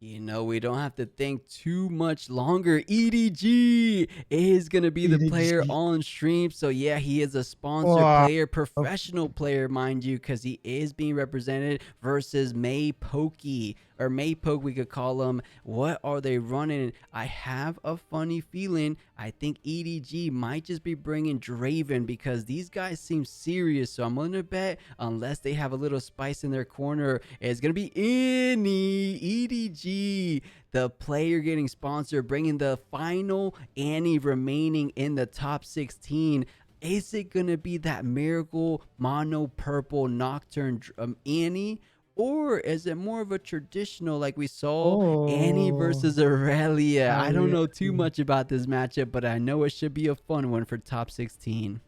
We don't have to think too much longer. EDG is going to be the player EDG. on stream. So, yeah, he is a sponsored Wow. player, professional player, mind you, because he is being represented versus May Pokey, or May Poke, we could call him. What are they running? I have a funny feeling. I think EDG might just be bringing Draven because these guys seem serious. So, I'm going to bet, unless they have a little spice in their corner, it's going to be any EDG, the player getting sponsored, bringing the final Annie remaining in the top 16. Is it going to be that miracle mono purple nocturne Annie? Or is it more of a traditional like we saw Annie Oh, versus Aurelia? I I don't know too really. much about this matchup, but I know it should be a fun one for top 16.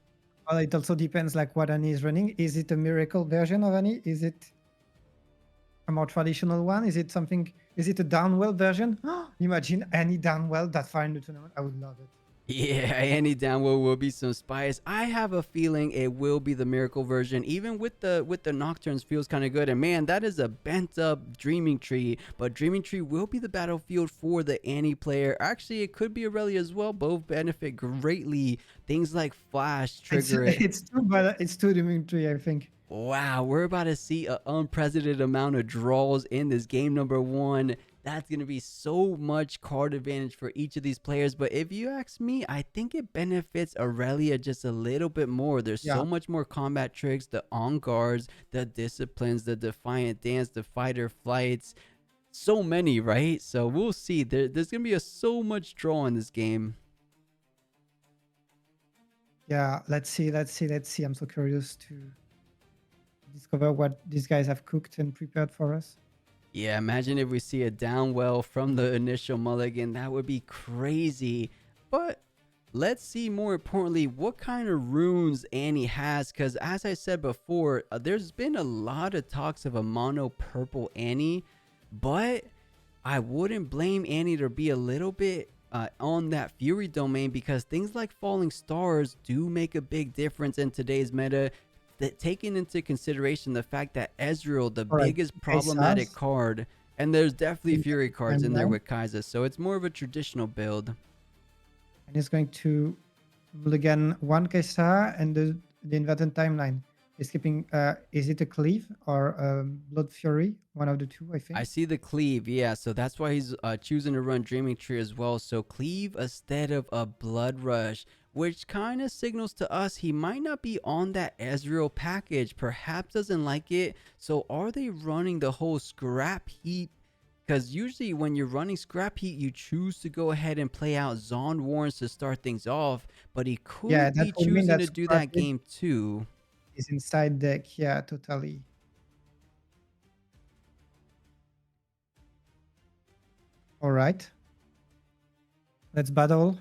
Well, it also depends like what Annie is running. Is it a miracle version of Annie? Is it a more traditional one? Is it something? Is it a downwell version? Imagine Annie downwell that far in the tournament. I would love it. Yeah, any download will be some spice. I have a feeling it will be the miracle version. Even with the nocturnes feels kind of good. And man, that is a bent up dreaming tree. But dreaming tree will be the battlefield for the Annie player. Actually, it could be Aurelia as well. Both benefit greatly. Things like flash It's trigger it. it's too, but it's too Dimitri, I think. Wow, we're about to see an unprecedented amount of draws in this game number one. That's going to be so much card advantage for each of these players. But if you ask me, I think it benefits Aurelia just a little bit more. There's Yeah, so much more combat tricks, the on guards, the disciplines, the defiant dance, the fighter flights. So many, right? So we'll see. There's going to be so much draw in this game. yeah. Let's see. I'm so curious to discover what these guys have cooked and prepared for us. Yeah, imagine if we see a downwell from the initial mulligan. That would be crazy. But let's see more importantly what kind of runes Annie has. Because as I said before, there's been a lot of talks of a mono purple Annie. But I wouldn't blame Annie to be a little bit on that Fury domain because things like Falling Stars do make a big difference in today's meta. That taking into consideration the fact that Ezreal, the All right, biggest problematic Kaisas card, and there's definitely in Fury cards in there timeline, with Kai'Sa, so it's more of a traditional build. and it's going to mulligan one Kaisa and the inverted timeline. Is keeping. Is it a cleave or Blood Fury? One of the two, I I think. see the cleave, yeah, so that's why he's choosing to run Dreaming Tree as well. So cleave instead of a Blood Rush, which kind of signals to us he might not be on that Ezreal package, perhaps doesn't like it. So are they running the whole scrap heap? Because usually when you're running scrap heat, you choose to go ahead and play out Zond Warrens to start things off, but he Yeah, could that be would mean choosing that to do that Scrappy game too. is inside deck. Yeah, totally. All right, let's battle.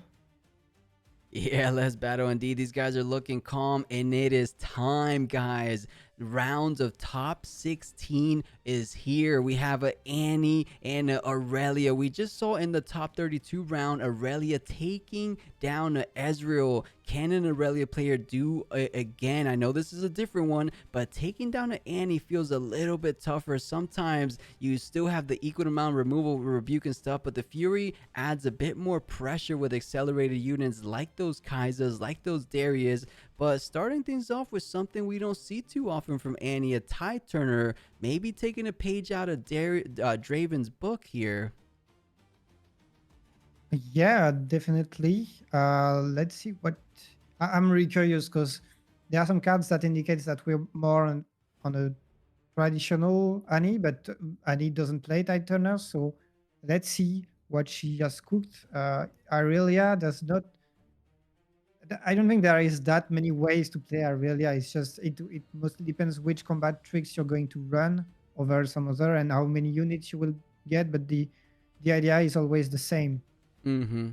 Yeah, let's battle indeed. These guys are looking calm, and it is time, guys. Rounds of top 16 is here. We have a Annie and a Aurelia. We just saw in the top 32 round Aurelia taking down a Ezreal. Can an Aurelia player do it again? I know this is a different one, but taking down an Annie feels a little bit tougher. Sometimes you still have the equal amount of removal, rebuke, and stuff, but the Fury adds a bit more pressure with accelerated units like those Kaisas, like those Darius. But starting things off with something we don't see too often from Annie, a Tide Turner, maybe taking a page out of Draven's book here. Yeah, definitely. Let's see what. I'm really curious because there are some cards that indicates that we're more on a traditional Annie, but Annie doesn't play Tide Turner. So let's see what she has cooked. Irelia does not. I don't think there is that many ways to play Irelia. It's just it mostly depends which combat tricks you're going to run over some other and how many units you will get. But the idea is always the same. Mm-hmm.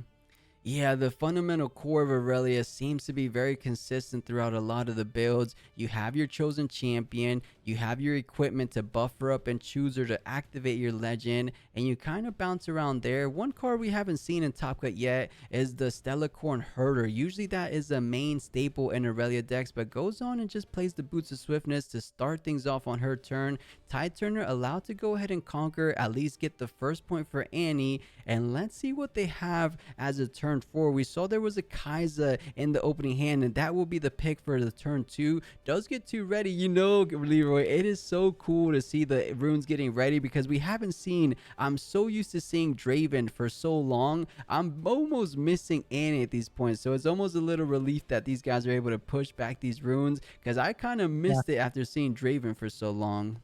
Yeah, the fundamental core of Irelia seems to be very consistent throughout a lot of the builds. You have your chosen champion, you have your equipment to buffer up and choose or to activate your legend, and you kind of bounce around there. One card we haven't seen in Top Cut yet is the Stellacorn Herder. Usually that is a main staple in Irelia decks, but goes on and just plays the Boots of Swiftness to start things off on her turn. Tide Turner allowed to go ahead and conquer, at least get the first point for Annie, and let's see what they have as a turn 4. We saw there was a Kaiser in the opening hand, and that will be the pick for the turn 2. Does get 2 ready, you know, Leroy. It is so cool to see the runes getting ready because we haven't seen. I'm so used to seeing Draven for so long. I'm almost missing Annie at these points, so it's almost a little relief that these guys are able to push back these runes because I kind of Yeah, missed it after seeing Draven for so long.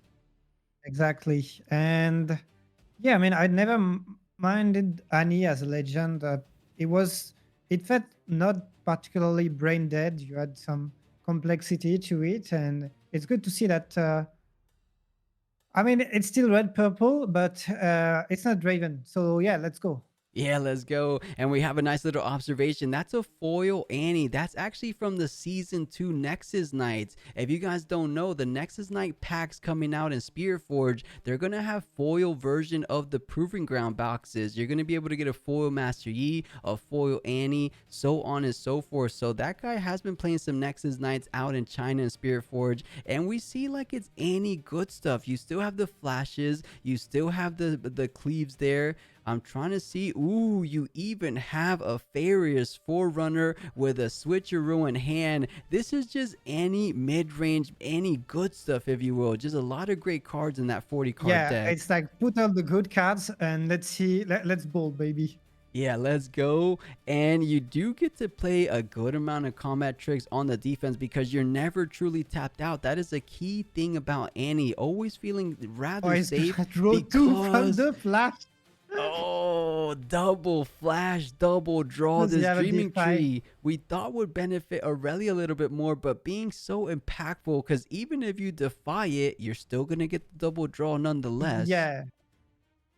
exactly. And yeah, I mean, I never minded Annie as a legend. It was, it felt not particularly brain dead. You had some complexity to it, and it's good to see that. I mean, it's still red purple, but it's not Draven. So yeah, let's go. Yeah, let's go. And we have a nice little observation. That's a foil Annie. That's actually from the season 2 Nexus Knights. If you guys don't know, the Nexus Knight packs coming out in Spiritforged, they're going to have foil version of the Proving Ground boxes. You're going to be able to get a foil Master Yi, a foil Annie, so on and so forth. So that guy has been playing some Nexus Knights out in China and Spiritforged, and we see like it's Annie good stuff. You still have the flashes, you still have the cleaves there. I'm trying to see. Ooh, you even have a Farius Forerunner with a switcheroo in hand. This is just any mid-range, any good stuff, if you will. Just a lot of great cards in that 40 card Yeah, deck. it's like put all the good cards and let's see. Let's bowl, baby. Yeah, let's go. And you do get to play a good amount of combat tricks on the defense because you're never truly tapped out. That is a key thing about Annie. Always feeling Oh, rather he's safe gonna draw two from because the flash. oh, double flash, double draw. Does he This have a dreaming DeFi? tree we thought would benefit Aurelia a little bit more, but being so impactful because even if you defy it, you're still going to get the double draw nonetheless. Yeah,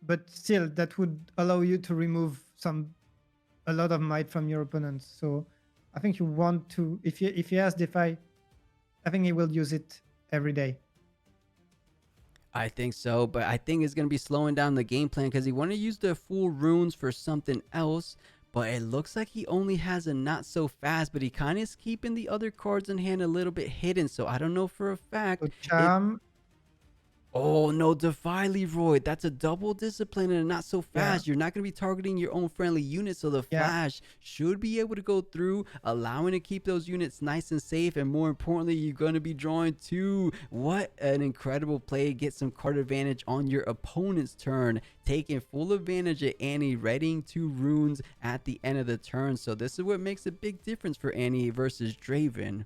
but still, that would allow you to remove a lot of might from your opponents. So I think you want to, if he has DeFi, I think he will use it every day. I think so, but I think it's going to be slowing down the game plan because he want to use the full runes for something else. But it looks like he only has a not so fast, but he kind of is keeping the other cards in hand a little bit hidden. So I don't know for a So fact. It charm, Oh no, Defy Leroy. That's a double discipline and not so yeah, fast. You're not going to be targeting your own friendly units, so the yeah. flash should be able to go through, allowing to keep those units nice and safe. And more importantly, you're going to be drawing two. What an incredible play! Get some card advantage on your opponent's turn, taking full advantage of Annie, readying 2 runes at the end of the turn. So this is what makes a big difference for Annie versus Draven.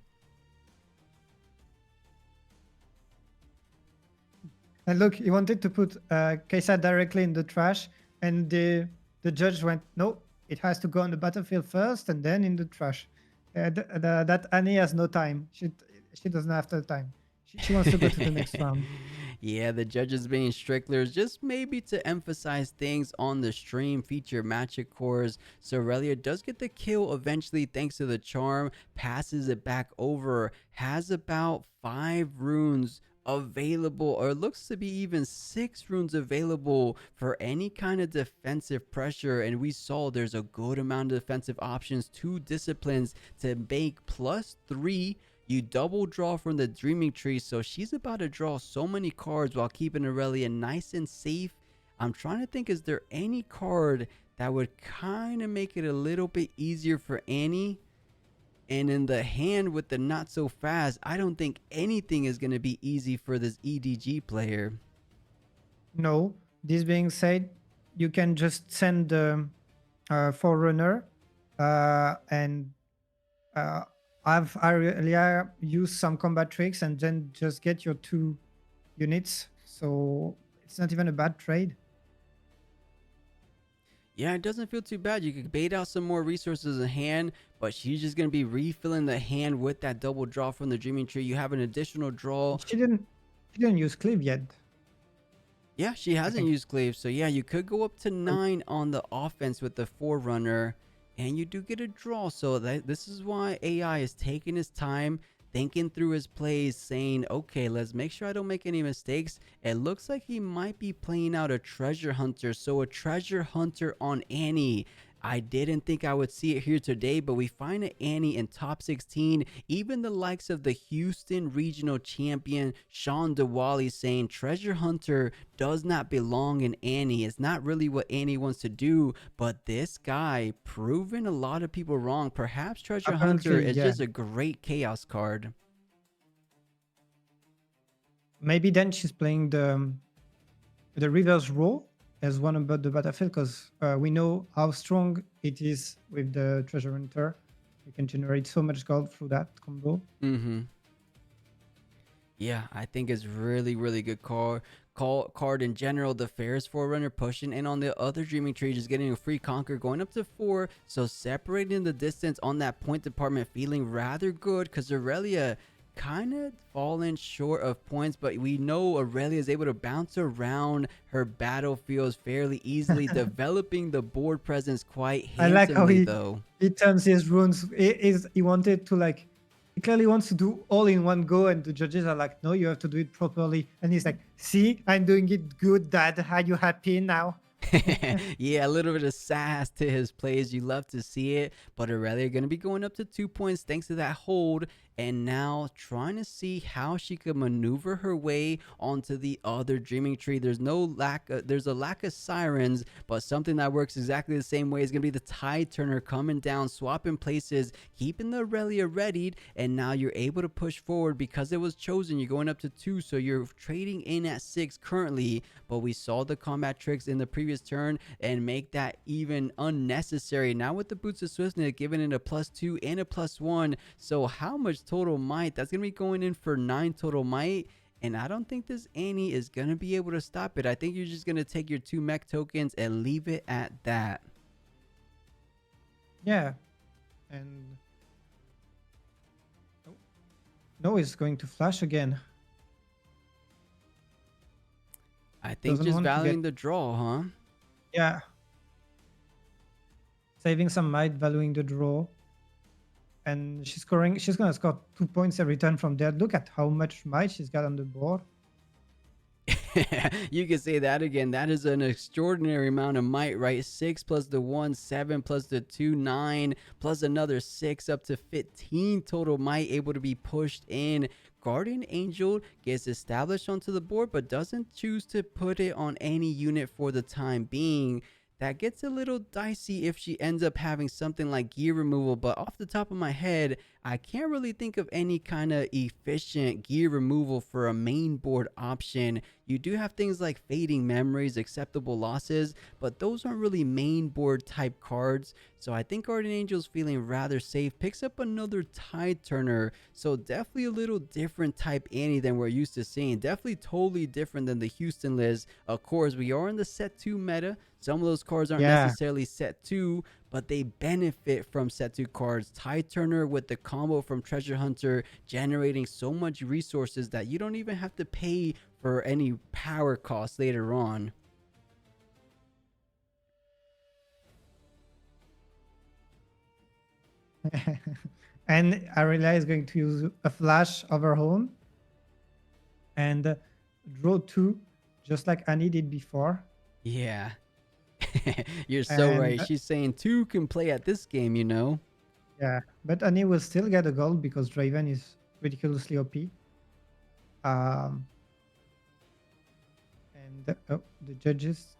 And look, he wanted to put Kaisa directly in the trash, and the judge went, no, it has to go on the battlefield first and then in the trash. That Annie has no time. She doesn't have the time. She wants to go to the next round. Yeah, the judges being stricklers just maybe to emphasize things on the stream, feature magic cores. So Aurelia does get the kill eventually thanks to the charm, passes it back over, has about 5 runes available, or looks to be even 6 runes available for any kind of defensive pressure. And we saw there's a good amount of defensive options, 2 disciplines to make +3. You double draw from the Dreaming Tree, so she's about to draw so many cards while keeping Aurelia nice and safe. I'm trying to think, is there any card that would kind of make it a little bit easier for Annie? And in the hand with the not so fast, I don't think anything is going to be easy for this EDG player. No, this being said, you can just send the Forerunner and have Irelia use some combat tricks and then just get your 2 units. So it's not even a bad trade. Yeah, it doesn't feel too bad. You could bait out some more resources in hand, but she's just going to be refilling the hand with that double draw from the Dreaming Tree. You have an additional draw. She didn't use cleave yet, Yeah, she I hasn't think. used cleave. So yeah, you could go up to So 9 on the offense with the Forerunner. and you do get a draw. So this is why AI is taking his time, thinking through his plays, saying, okay, let's make sure I don't make any mistakes. It looks like he might be playing out a treasure hunter. So a treasure hunter on Annie. I didn't think I would see it here today, but we find an Annie in top 16. Even the likes of the Houston regional champion Sean DeWally saying Treasure Hunter does not belong in Annie. It's not really what Annie wants to do, but this guy proving a lot of people wrong. Perhaps Treasure Hunter Apparently, is yeah. just a great chaos card. Maybe then she's playing the reverse row as one about the battlefield because we know how strong it is with the treasure hunter. You can generate so much gold through that combo. Mm-hmm. Yeah, I think it's really, really good card in general. The Ferris Forerunner pushing in on the other Dreaming Tree, just getting a free conquer, going up to 4. So separating the distance on that point department, feeling rather good because Irelia kind of falling short of points, but we know Irelia is able to bounce around her battlefields fairly easily, developing the board presence quite I like how handsomely though. he turns his runes. He wanted to like he clearly wants to do all in one go, and the judges are like, no, you have to do it properly. And he's like, see, I'm doing it good, Dad. Are you happy now? Yeah, a little bit of sass to his plays. You love to see it, but Aurelia going to be going up to 2 points thanks to that hold, and now trying to see how she could maneuver her way onto the other Dreaming Tree. There's a lack of sirens, but something that works exactly the same way is going to be the Tide Turner coming down, swapping places, keeping the Aurelia readied, and now you're able to push forward because it was chosen. You're going up to 2, so you're trading in at 6 currently, but we saw the combat tricks in the previous turn and make that even unnecessary. Now with the Boots of Swiftness giving it a +2 and a +1, so how much total might? That's gonna be going in for 9 total might, and I don't think this Annie is gonna be able to stop it. I think you're just gonna take your 2 mech tokens and leave it at that. Yeah, and no, it's going to flash again. I think Doesn't just want to get valuing the draw, huh? yeah, saving some might, valuing the draw, and she's scoring. She's gonna score 2 points every turn from there. Look at how much might she's got on the board. You can say that again. That is an extraordinary amount of might, right? 6 plus the 1, 7 plus the 2, 9 plus another 6, up to 15 total might able to be pushed in. Guardian Angel gets established onto the board, but doesn't choose to put it on any unit for the time being. That gets a little dicey if she ends up having something like gear removal, but off the top of my head, I can't really think of any kind of efficient gear removal for a main board option. You do have things like fading memories, acceptable losses, but those aren't really main board type cards. So I think Guardian Angel's feeling rather safe. Picks up another Tide Turner. So definitely a little different type Annie than we're used to seeing. Definitely totally different than the Houston Liz. Of course, we are in the set 2 meta. Some of those cards aren't necessarily set 2, but they benefit from set 2 cards. Tide Turner with the combo from Treasure Hunter generating so much resources that you don't even have to pay for any power costs later on. And Irelia is going to use a flash of her own and draw 2, just like Annie did before. Yeah. You're so And right. She's saying 2 can play at this game, you know? yeah, but Annie will still get a gold because Draven is ridiculously OP. And oh, the judges.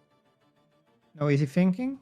No, is he thinking?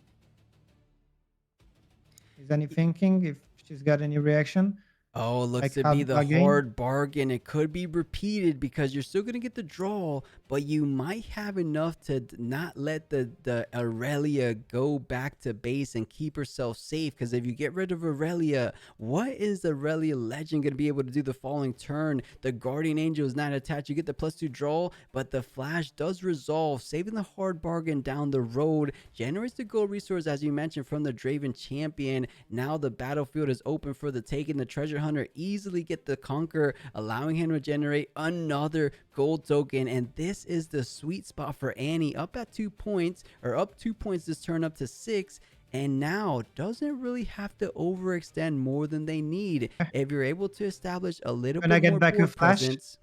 Is Annie thinking if she's got any reaction? Oh, looks Like to be hard the bargain? hard bargain. It could be repeated because you're still going to get the draw, but you might have enough to not let the Aurelia go back to base and keep herself safe. Because if you get rid of Aurelia, what is the Aurelia Legend going to be able to do the following turn? The Guardian Angel is not attached. You get the +2 draw, but the Flash does resolve, saving the hard bargain down the road. Generates the gold resource, as you mentioned, from the Draven champion. Now the battlefield is open for the taking. The Treasure Hunter easily get the conquer, allowing him to generate another gold token, and this is the sweet spot for Annie, up at 2 points, or up 2 points this turn, up to 6, and now doesn't really have to overextend more than they need. If you're able to establish a little When I bit get more back a board flash. presence.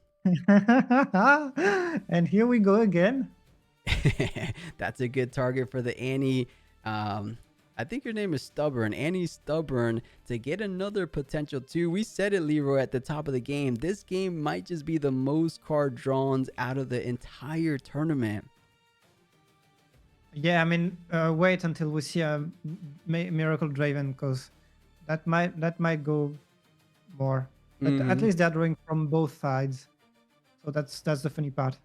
And here we go again. That's a good target for the Annie. I think your name is Stubborn. Annie Stubborn to get another potential too. We said it, Leroy, at the top of the game. This game might just be the most card draws out of the entire tournament. Yeah, I mean, wait until we see a Miracle Draven, because that might go more. But at Hmm. least they're drawing from both sides, so that's the funny part.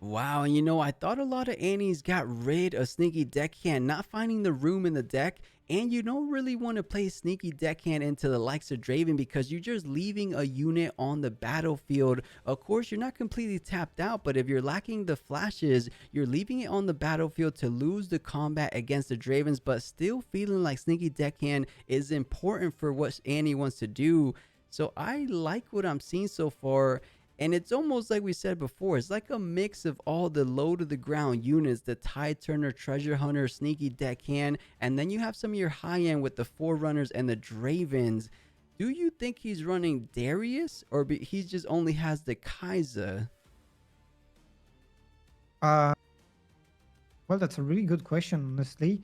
Wow, and I thought a lot of Annies got rid of Sneaky Deckhand, not finding the room in the deck, and you don't really want to play Sneaky Deckhand into the likes of Draven because you're just leaving a unit on the battlefield. Of course, you're not completely tapped out, but if you're lacking the flashes, you're leaving it on the battlefield to lose the combat against the Dravens, but still feeling like Sneaky Deckhand is important for what Annie wants to do. So I like what I'm seeing so far. And it's almost like we said before, it's like a mix of all the low to the ground units, the Tide Turner, Treasure Hunter, Sneaky Deckhand, and then you have some of your high end with the Forerunners and the Dravens. Do you think he's running Darius, or he just only has the Kaiser? Uh, well, that's a really good question, honestly.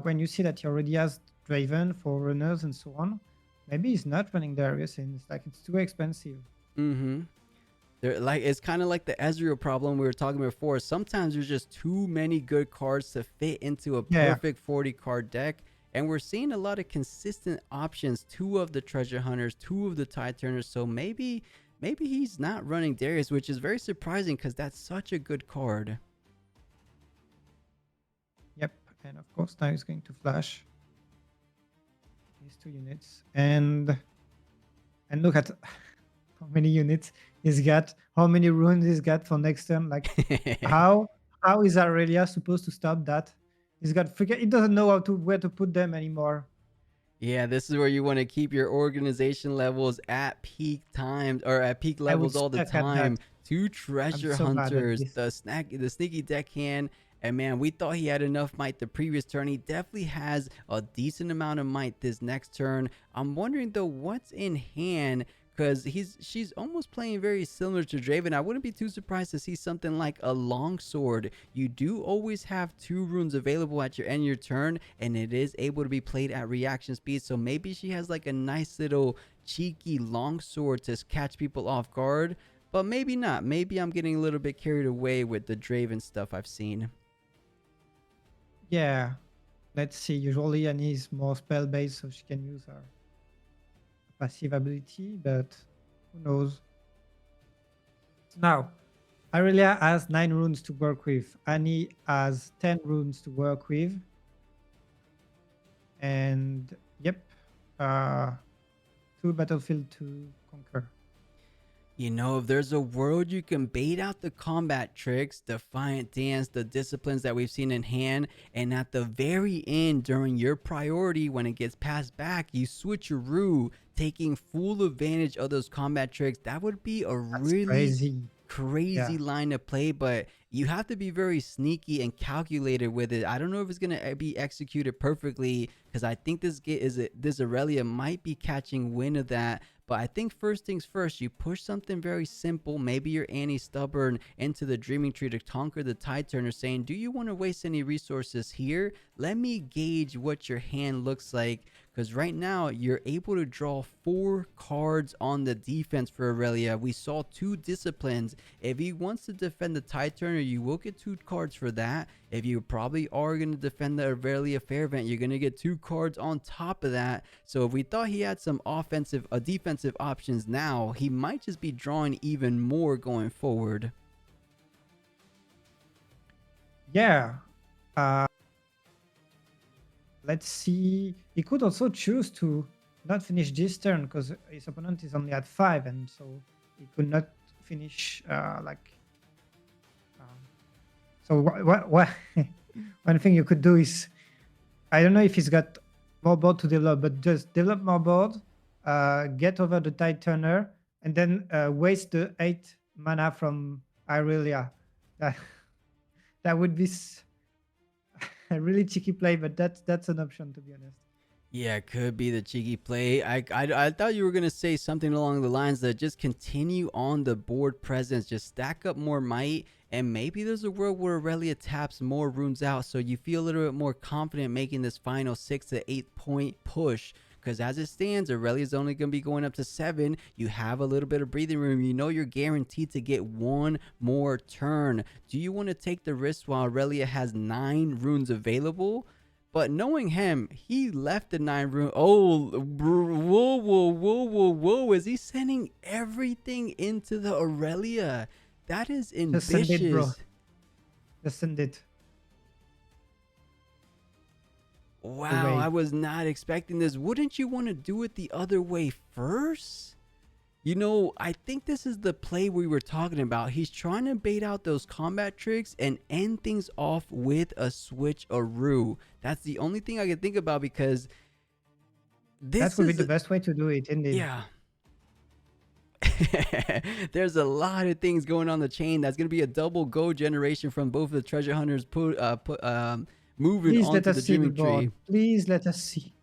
When you see that he already has Draven for runners and so on, maybe he's not running Darius, and it's like it's too expensive. Mm-hmm. Like it's kind of like the Ezreal problem we were talking before. Sometimes there's just too many good cards to fit into a Yeah, perfect 40 card deck. And we're seeing a lot of consistent options. Two of the Treasure Hunters, two of the Tide Turners. So maybe he's not running Darius, which is very surprising because that's such a good card. yep. And of course, now he's going to flash these two units, and look at how many units he's got, how many runes he's got for next turn. Like, how how is Irelia supposed to stop that? He's got forget. He doesn't know how to where to put them anymore. Yeah, this is where you want to keep your organization levels at peak times or at peak I would levels all the suck at that. time. Two I'm treasure so bad at hunters, this. the sneaky deckhand, and man, we thought he had enough might the previous turn. He definitely has a decent amount of might this next turn. I'm wondering though, what's in hand because she's almost playing very similar to Draven. I wouldn't be too surprised to see something like a longsword. You do always have two runes available at your end of your turn, and it is able to be played at reaction speed. So maybe she has like a nice little cheeky longsword to catch people off guard. But maybe not. Maybe I'm getting a little bit carried away with the Draven stuff I've seen. Yeah, let's see. Usually Annie is more spell based, so she can use her passive ability, but who knows? Now, Irelia has 9 runes to work with. Annie has 10 runes to work with. And yep, uh, 2 battlefield to conquer. If there's a world you can bait out the combat tricks, defiant dance, the disciplines that we've seen in hand, and at the very end, during your priority, when it gets passed back, you switcheroo, taking full advantage of those combat tricks, that would be a That's really crazy. Yeah. crazy line to play, but you have to be very sneaky and calculated with it. I don't know if it's gonna be executed perfectly because I think this Irelia might be catching wind of that. But I think first things first, you push something very simple. Maybe you're Annie Stubborn into the Dreaming Tree to conquer the Tide Turner, saying, "Do you want to waste any resources here? Let me gauge what your hand looks like." Because right now, you're able to draw 4 cards on the defense for Irelia. We saw 2 disciplines. If he wants to defend the Tide Turner, you will get 2 cards for that. If you probably are going to defend the Irelia Fairvent, you're going to get 2 cards on top of that. So if we thought he had some defensive options now, he might just be drawing even more going forward. Yeah. Uh, let's see. He could also choose to not finish this turn because his opponent is only at 5, and so he could not finish um, so what one thing you could do is, I don't know if he's got more board to develop, but just develop more board, get over the Tide Turner, and then waste the 8 mana from Irelia. That, that would be a really cheeky play, but that's an option, to be honest. Yeah, it could be the cheeky play. I thought you were going to say something along the lines that just continue on the board presence, just stack up more might, and maybe there's a world where Irelia taps more runes out so you feel a little bit more confident making this final 6 to 8 point push. Because as it stands, Aurelia's only going to be going up to 7. You have a little bit of breathing room. You know you're guaranteed to get one more turn. Do you want to take the risk while Aurelia has 9 runes available? But knowing him, he left the 9 rune. Oh, whoa, whoa, whoa, whoa, whoa. Is he sending everything into the Aurelia? That is Just send it, bro. ambitious. Just send it Wow, I away. was not expecting this. Wouldn't you want to do it the other way first? You know, I think this is the play we were talking about. He's trying to bait out those combat tricks and end things off with a switcheroo. That's the only thing I can think about because That this would be is, the best way to do it, indeed. yeah. There's a lot of things going on the chain. That's going to be a double go generation from both of the treasure hunters moving Please let onto us the see the dreaming board. tree. Please let us see.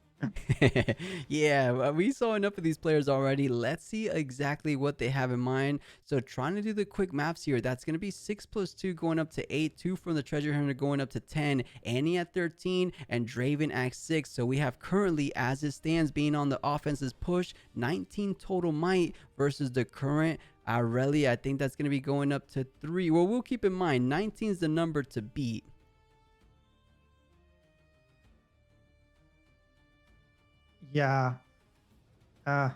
Yeah, we saw enough of these players already. Let's see exactly what they have in mind. So trying to do the quick maps here, that's going to be 6 plus 2 going up to 8, 2 from the treasure hunter going up to 10, Annie at 13, and Draven at 6. So we have currently, as it stands, being on the offense's push, 19 total might versus the current Irelia. I think that's going to be going up to 3. Well, we'll keep in mind 19 is the number to beat. Yeah. Uh,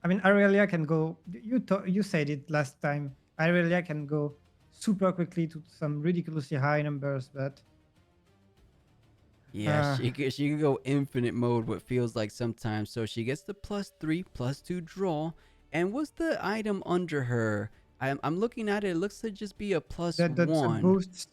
I mean, Irelia can go. You said it last time. Irelia can go super quickly to some ridiculously high numbers, but Yeah, uh, she could go infinite mode, what feels like sometimes. So she gets the +3, +2 draw. And what's the item under her? I'm looking at it. It looks to just be a that's a +1. boost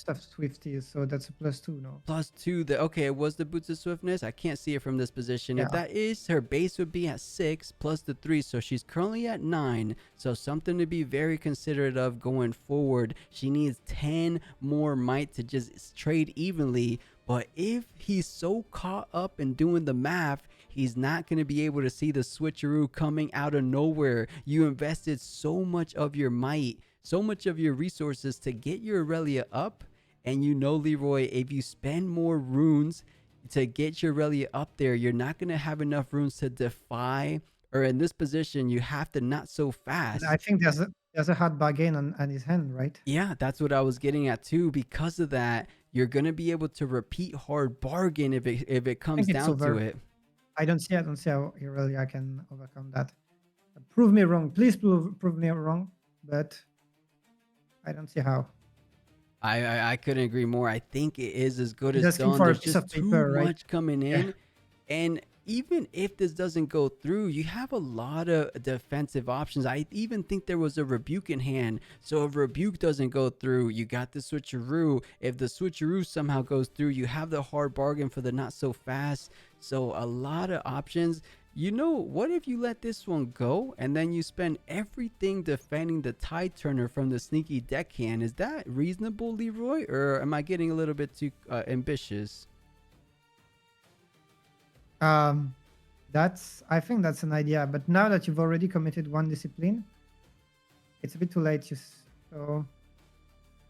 of Swifties, so that's a +2. No. +2. Okay, it was the boots of swiftness. I can't see it from this position. If Yeah. that is, her base would be at 6 plus the 3, so she's currently at 9. So something to be very considerate of going forward. She needs 10 more might to just trade evenly. But if he's so caught up in doing the math, he's not going to be able to see the switcheroo coming out of nowhere. You invested so much of your might, so much of your resources to get your Aurelia up. And you know, Leroy, if you spend more runes to get your Aurelia up there, you're not going to have enough runes to defy, or in this position, you have to not so And I fast. think there's a hard bargain on his hand, right? Yeah, that's what I was getting at too. Because of that, you're going to be able to repeat hard bargain if it I comes think it's down to over. it. I don't see how Irelia can overcome that. Prove me wrong, please. Prove me wrong, but I don't see how. I couldn't agree more. I think it is as good He's as asking done. for a There's piece just of too paper, right? much coming Yeah. in. And even if this doesn't go through, you have a lot of defensive options. I even think there was a rebuke in hand. So if rebuke doesn't go through, you got the switcheroo. If the switcheroo somehow goes through, you have the hard bargain for the not so fast. So a lot of options. You know, what if you let this one go and then you spend everything defending the tide turner from the sneaky deckhand? Is that reasonable, Leroy? Or am I getting a little bit too ambitious? I think that's an idea. But now that you've already committed one discipline, it's a bit too late. So,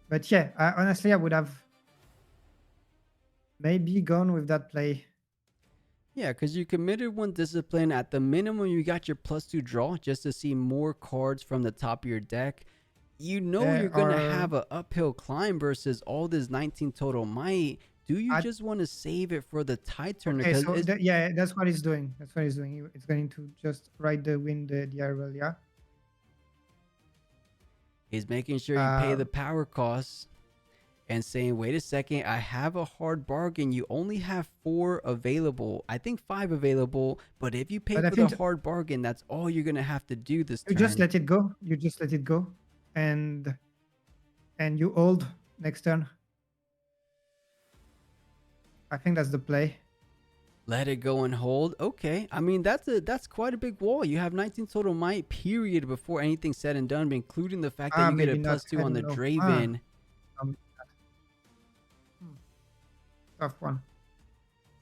but yeah, honestly, I would have maybe gone with that play. Yeah, because you committed one discipline. At the minimum, you got your +2 draw just to see more cards from the top of your deck. You know Yeah, you're going to or have an uphill climb versus all this 19 total might. Do you I just want to save it for the tide turner? okay. Because So it's yeah, that's what he's doing. That's what he's doing. It's going to just ride the wind, the Irelia. he's making sure you pay Uh, the power costs and saying, wait a second, I have a hard bargain. You only have 4 available. I think 5 available. But if you pay but I for the think hard bargain, that's all you're going to have to do this you just turn. let it go. You just let it go, and you hold next turn. I think that's the play. Let it go and hold. Okay. I mean, that's quite a big wall. You have 19 total might, period, before anything's said and done, including the fact that you get a Maybe not. +2 I on don't the know. Draven. Um, tough one.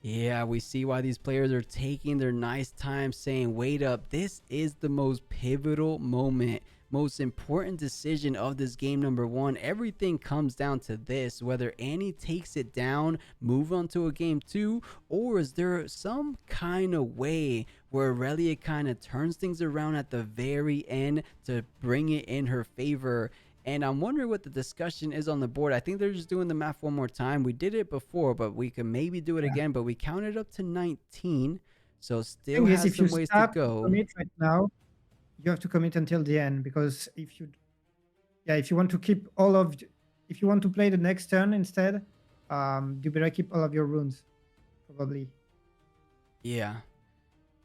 Yeah, we see why these players are taking their nice time saying, wait up, this is the most pivotal moment, most important decision of this game number one. Everything comes down to this, whether Annie takes it down, move on to a game two, or is there some kind of way where Irelia kind of turns things around at the very end to bring it in her favor? And I'm wondering what the discussion is on the board. I think they're just doing the math one more time. We did it before, but we can maybe do it Yeah. again. But we counted up to 19, so still Thing is, has if you some ways to start to go. commit right now, you have to commit until the end, because if you, yeah, if you want to keep all of, if you want to play the next turn instead, you better keep all of your runes, probably. Yeah.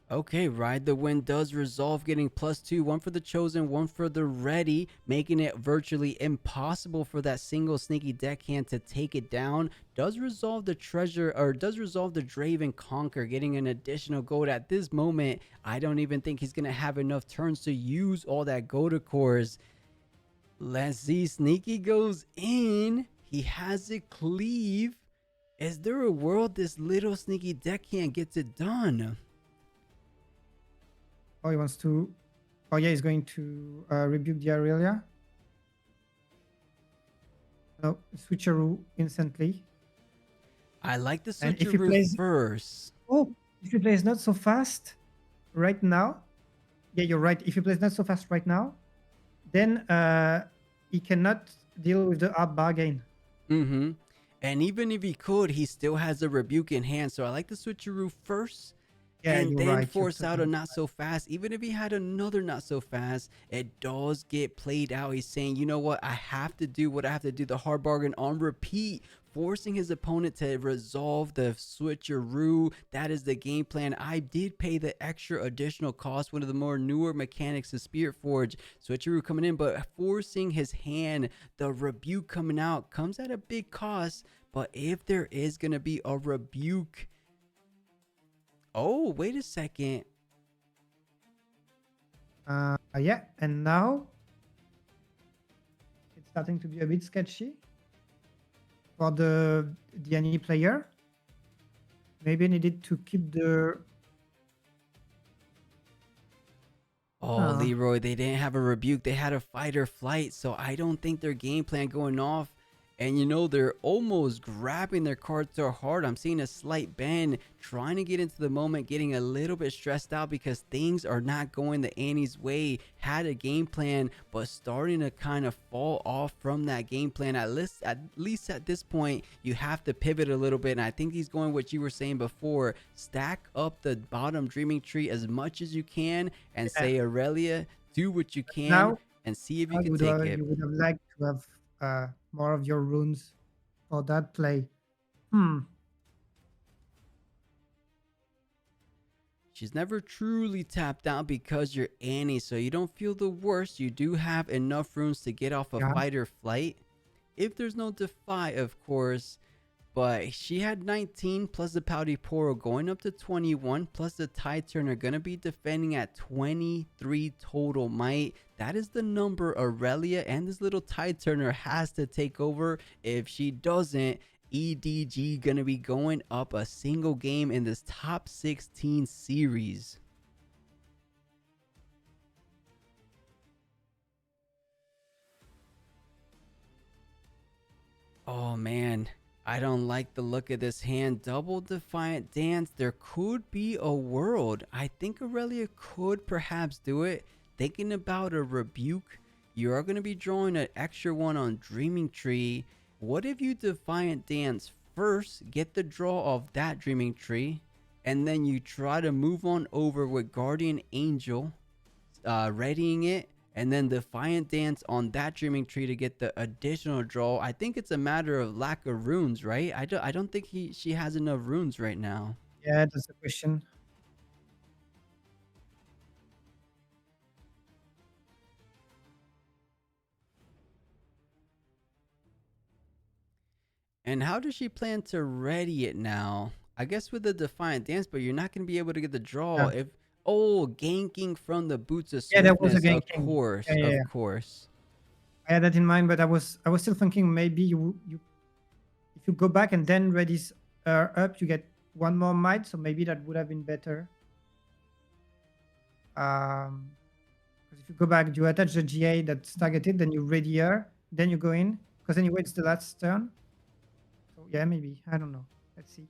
Okay, Ride the Wind does resolve, getting +2, one for the Chosen, one for the Ready, making it virtually impossible for that single sneaky deckhand to take it down. Does resolve the Treasure, or does resolve the Draven Conquer, getting an additional gold. At this moment, I don't even think he's going to have enough turns to use all that gold cores. Let's see, Sneaky goes in. He has it cleave. Is there a world this little sneaky deckhand gets it done? Oh, he wants to. Oh yeah, he's going to rebuke the Irelia. No, switcheroo instantly. I like the And if he switcheroo plays, first. oh, if he plays not so fast right now, yeah, you're right. If he plays not so fast right now, then he cannot deal with the hard bargain. Mm-hmm. And even if he could, he still has a rebuke in hand. So I like the switcheroo first. Yeah, And you're then right. force out a not so fast. Even if he had another not so fast, it does get played out. He's saying, you know what, I have to do what I have to do, the hard bargain on repeat, forcing his opponent to resolve the switcheroo. That is the game plan. I did pay the extra additional cost, one of the more newer mechanics of Spiritforged. Switcheroo coming in, but forcing his hand, the rebuke coming out comes at a big cost. But if there is going to be a rebuke, oh, wait a second. Yeah, and now it's starting to be a bit sketchy for the any player. Maybe needed to keep the. Oh, Leroy, they didn't have a rebuke. They had a fight or flight. So I don't think their game plan going off. And you know, they're almost grabbing their cards so hard. I'm seeing a slight bend, trying to get into the moment, getting a little bit stressed out because things are not going the Annie's way. Had a game plan, but starting to kind of fall off from that game plan. At least at this point, you have to pivot a little bit. And I think he's going what you were saying before. Stack up the bottom Dreaming Tree as much as you can and say, Irelia, do what you can Now, and see if you can take it. You would have liked to have more of your runes for that play. She's never truly tapped out because you're Annie, so you don't feel the worst. You do have enough runes to get off a fight or flight. If there's no defy, of course. But she had 19 plus the Pouty Poro going up to 21 plus the Tide Turner going to be defending at 23 total might. That is the number Irelia and this little Tide Turner has to take over. If she doesn't, EDG going to be going up a single game in this top 16 series. Oh man, I don't like the look of this hand. Double Defiant Dance. There could be a world. I think Irelia could perhaps do it. Thinking about a rebuke, you are going to be drawing an extra one on Dreaming Tree. What if you Defiant Dance first, get the draw of that Dreaming Tree, and then you try to move on over with Guardian Angel, readying it, and then Defiant Dance on that Dreaming Tree to get the additional draw. I think it's a matter of lack of runes, right? I don't think she has enough runes right now. Yeah, that's the question. And how does she plan to ready it now? I guess with the Defiant Dance, but you're not going to be able to get the draw if... Oh, ganking from the Boots of Swiftness. That was a ganking. Of course, of course. I had that in mind, but I was still thinking maybe you if you go back and then ready up, you get one more might, so maybe that would have been better. Because if you go back, you attach the GA that's targeted, then you ready here, then you go in, because anyway it's the last turn. So yeah, maybe, I don't know. Let's see.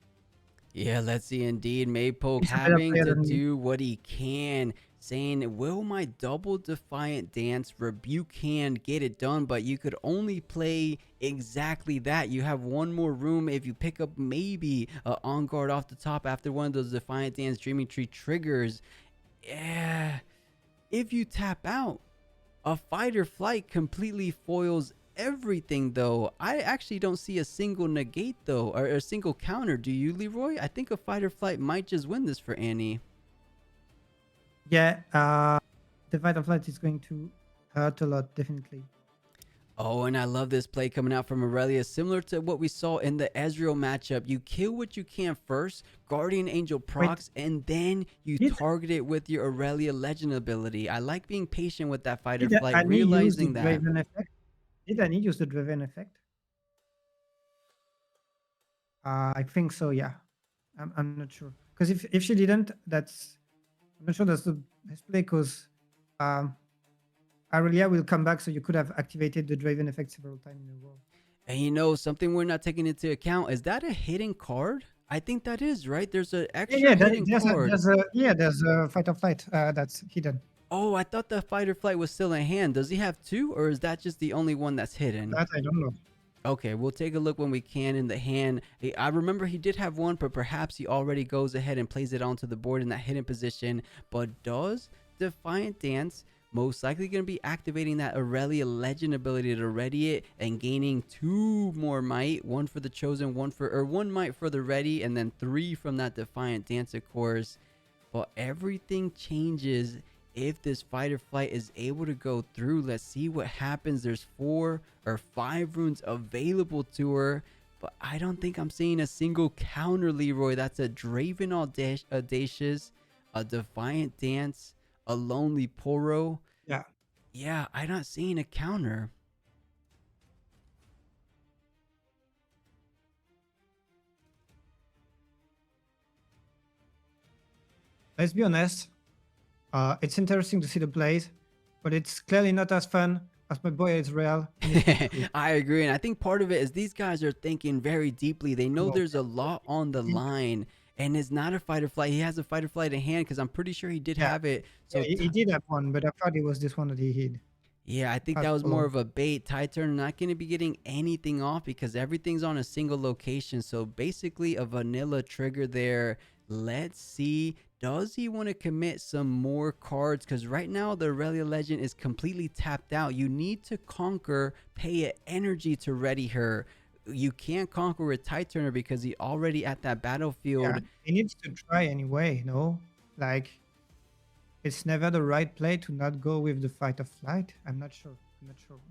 Yeah, let's see. Indeed, Maypoke He's a better having player to than me. do what he can, saying, will my double defiant dance rebuke hand get it done? But you could only play exactly that. You have one more room if you pick up maybe a on guard off the top after one of those defiant dance dreaming tree triggers. Yeah, if you tap out, a fight or flight completely foils everything, though. I actually don't see a single negate, though, or a single counter. Do you, Leroy? I think a fight or flight might just win this for Annie. Yeah, the Vital Flight is going to hurt a lot, definitely. Oh, and I love this play coming out from Irelia, similar to what we saw in the Ezreal matchup. You kill what you can first, Guardian Angel Wait, procs, and then you did, target it with your Irelia Legend ability. I like being patient with that fight or did flight, Annie use the realizing that. Draven effect? Did Annie use the Draven effect? I think so, yeah. I'm not sure. Because if she didn't, I'm not sure that's the best play, because um, Irelia will come back, so you could have activated the Draven effect several times in a row. And you know, something we're not taking into account, is that a hidden card? I think that is, right? There's an extra Yeah, hidden card. there's a Fight or Flight that's hidden. Oh, I thought the fight or flight was still in hand. Does he have two, or is that just the only one that's hidden? That I don't know. Okay, we'll take a look when we can in the hand. I remember he did have one, but perhaps he already goes ahead and plays it onto the board in that hidden position. But does Defiant Dance most likely going to be activating that Irelia Legend ability to ready it and gaining two more might, one for the chosen, one might for the ready, and then three from that Defiant Dance, of course. But everything changes if this fight or flight is able to go through. Let's see what happens. There's 4 or 5 runes available to her, but I don't think I'm seeing a single counter, Leroy. That's a Draven Audacious, a Defiant Dance, a Lonely Poro. Yeah. Yeah, I'm not seeing a counter. Let's be honest. It's interesting to see the plays, but it's clearly not as fun as my boy Israel. I agree, and I think part of it is these guys are thinking very deeply. They know there's a lot on the line, and it's not a fight or flight. He has a fight or flight in hand, because I'm pretty sure he did have it. So yeah, he did have one, but I thought it was this one that he hid. yeah, I think that was more of a bait. Titan not going to be getting anything off because everything's on a single location. So basically a vanilla trigger there. Let's see. Does he want to commit some more cards? Because right now the Irelia Legend is completely tapped out. You need to conquer, pay it energy to ready her. You can't conquer with Titurner because he already at that battlefield. Yeah, he needs to try anyway, no? Like, it's never the right play to not go with the fight or flight. I'm not sure.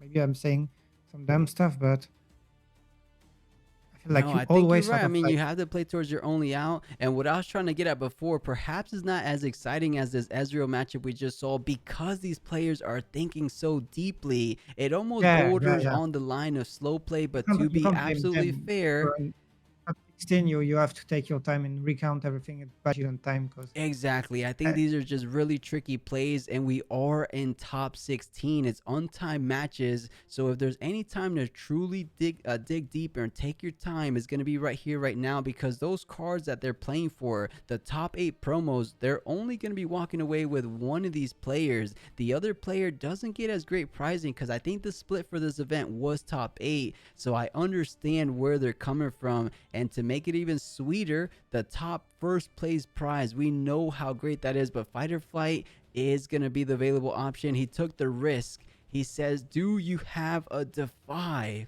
Maybe I'm saying some dumb stuff, but like, no, you I think always you're right. I mean, fight. you have to play towards your only out. And what I was trying to get at before, perhaps is not as exciting as this Ezreal matchup we just saw, because these players are thinking so deeply. It almost borders on the line of slow play, but to be absolutely fair, At 16, you have to take your time and recount everything and budget on time. Because exactly, I think these are just really tricky plays, and we are in top 16. It's untimed matches, so if there's any time to truly dig deeper and take your time, it's going to be right here, right now, because those cards that they're playing for, the top 8 promos, they're only going to be walking away with one of these players. The other player doesn't get as great pricing, because I think the split for this event was top 8, so I understand where they're coming from. And to make it even sweeter, the top first place prize, we know how great that is, but fight or flight is going to be the available option. He took the risk. He says, do you have a defy?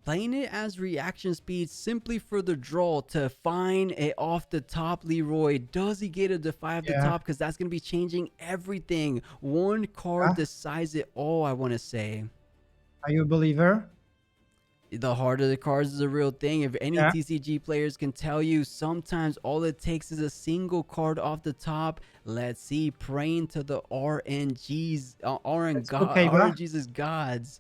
Playing it as reaction speed simply for the draw to find it off the top, Leroy. Does he get a defy off the top? Because that's going to be changing everything. One card decides it all, I want to say. Are you a believer? The heart of the cards is a real thing. If any TCG players can tell you, sometimes all it takes is a single card off the top. Let's see, praying to the RNG's gods.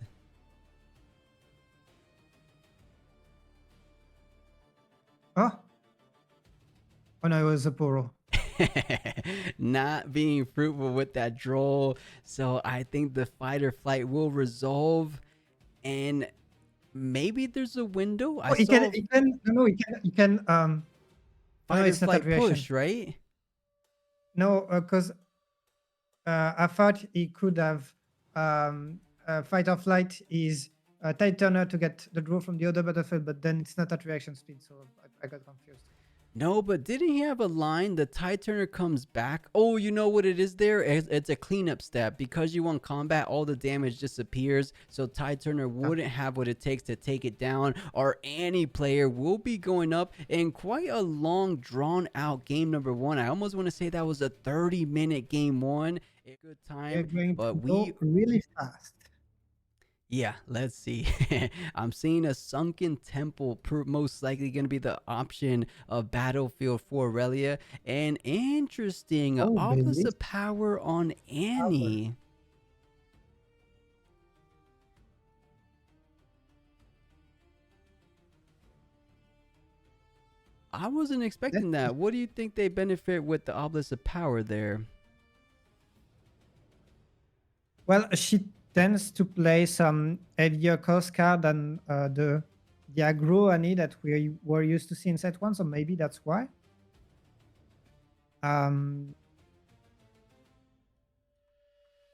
Oh, oh no, it was a Poro. Not being fruitful with that draw. So I think the fight or flight will resolve, and maybe there's a window. I Oh, saw no, he can, oh, no, fight or it's not that flight reaction. push, right? No, because I thought he could have fight or flight is tight turner to get the draw from the other battlefield, but then it's not at reaction speed, so I got confused. No, but didn't he have a line? The tide turner comes back. Oh, you know what it is there? It's a cleanup step. Because you won combat, all the damage disappears. So tide turner Yeah. wouldn't have what it takes to take it down. Our Annie player will be going up in quite a long, drawn out game number one. I almost want to say that was a 30-minute game one. A good We're time, going but to we go really fast. yeah, let's see. I'm seeing a sunken temple, most likely going to be the option of battlefield for Irelia. And interesting, Oh, opposite Belize power on power. Annie. I wasn't Let's expecting see. that. What do you think they benefit with the obelisk of power there? Well, she tends to play some heavier cost card than the aggro Annie that we were used to see in set one, so maybe that's why. Um,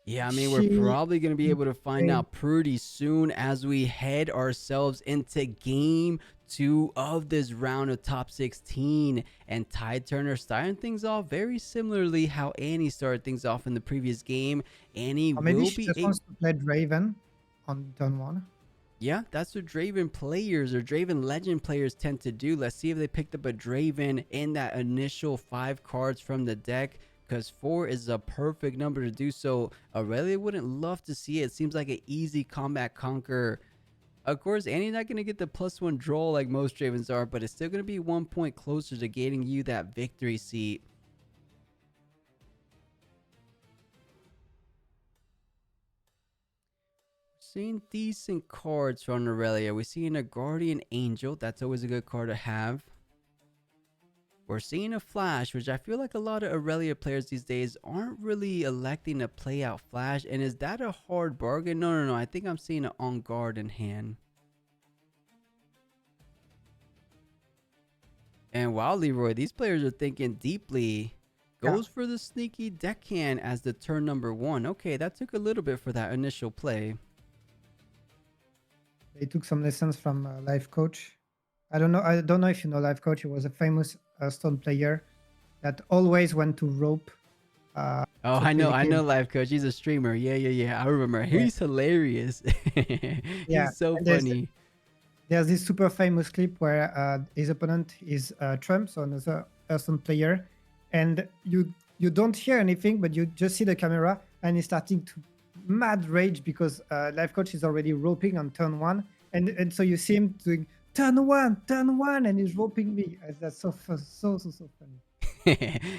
Yeah, I mean, we're she probably going to be able to find played. out pretty soon as we head ourselves into game two of this round of top 16. And Tide Turner starting things off very similarly how Annie started things off in the previous game. Annie Or maybe will she be just a wants to play Draven on turn one. yeah, that's what Draven players or Draven Legend players tend to do. Let's see if they picked up a Draven in that initial 5 cards from the deck, because 4 is a perfect number to do so. Irelia wouldn't love to see it. It seems like an easy combat conquer. Of course, Annie's not going to get the +1 draw like most Dravens are, but it's still going to be 1 point closer to getting you that victory seat. Seeing decent cards from Irelia. We're seeing a Guardian Angel. That's always a good card to have. We're seeing a Flash, which I feel like a lot of Irelia players these days aren't really electing to play out Flash. And is that a hard bargain? No, no, no. I think I'm seeing an On Guard in hand. And wow, Leroy, these players are thinking deeply. Yeah, Goes for the sneaky deckhand as the turn number one. Okay, that took a little bit for that initial play. they took some lessons from Life Coach. I don't know. I don't know if you know Life Coach. He was a famous Stone player that always went to rope. Oh, So to I indicate, know, Life Coach. He's a streamer. Yeah, yeah, yeah. I remember. yeah, He's hilarious. yeah. He's so And funny. there's this super famous clip where his opponent is Trump, so another Stone player, and you don't hear anything, but you just see the camera, and he's starting to mad rage because Life Coach is already roping on turn one, and so you see him doing turn one, and he's roping me. That's so funny.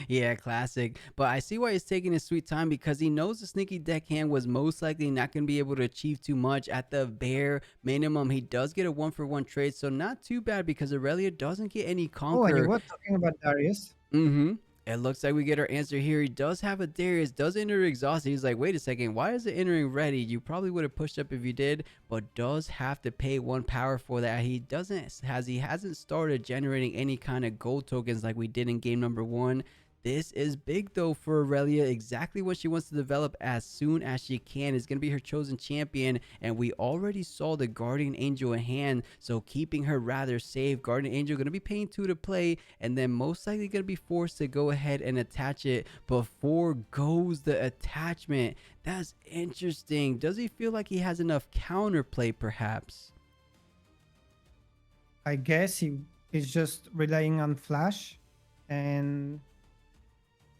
Yeah, classic. But I see why he's taking his sweet time, because he knows the sneaky deckhand was most likely not going to be able to achieve too much. At the bare minimum, he does get a 1-for-1 trade, so not too bad because Irelia doesn't get any Oh, and you conquer. were talking about Darius. Mm-hmm. It looks like we get our answer here. He does have a Darius, does enter exhausted. He's like, wait a second, why is it entering ready? You probably would have pushed up if you did, but does have to pay 1 power for that. He hasn't started generating any kind of gold tokens like we did in game number one. This is big though for Irelia. Exactly what she wants to develop as soon as she can is going to be her chosen champion. And we already saw the Guardian Angel in hand, so keeping her rather safe. Guardian Angel going to be paying 2 to play, and then most likely going to be forced to go ahead and attach it before goes the attachment. That's interesting. Does he feel like he has enough counterplay perhaps? I guess he is just relying on Flash and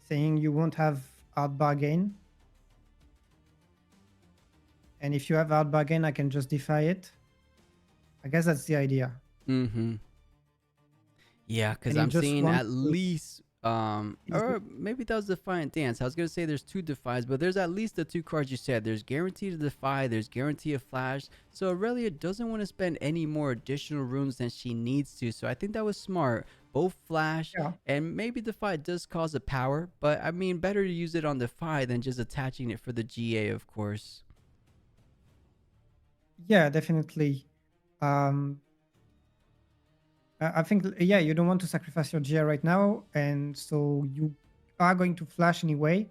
saying you won't have hard bargain. And if you have hard bargain, I can just defy it. I guess that's the idea. Mm-hmm. Yeah, because And he I'm just seeing wants at to. least Easy. Or maybe that was Defiant Dance. I was gonna say there's two Defies, but there's at least the two cards you said. There's Guarantee to Defy, there's Guarantee of Flash. So Aurelia doesn't want to spend any more additional runes than she needs to. So I think that was smart. Both Flash Yeah. and maybe Defy does cause a power, but I mean, better to use it on Defy than just attaching it for the GA, of course. Yeah, definitely. Um, I think, yeah, you don't want to sacrifice your GR right now, and so you are going to flash anyway,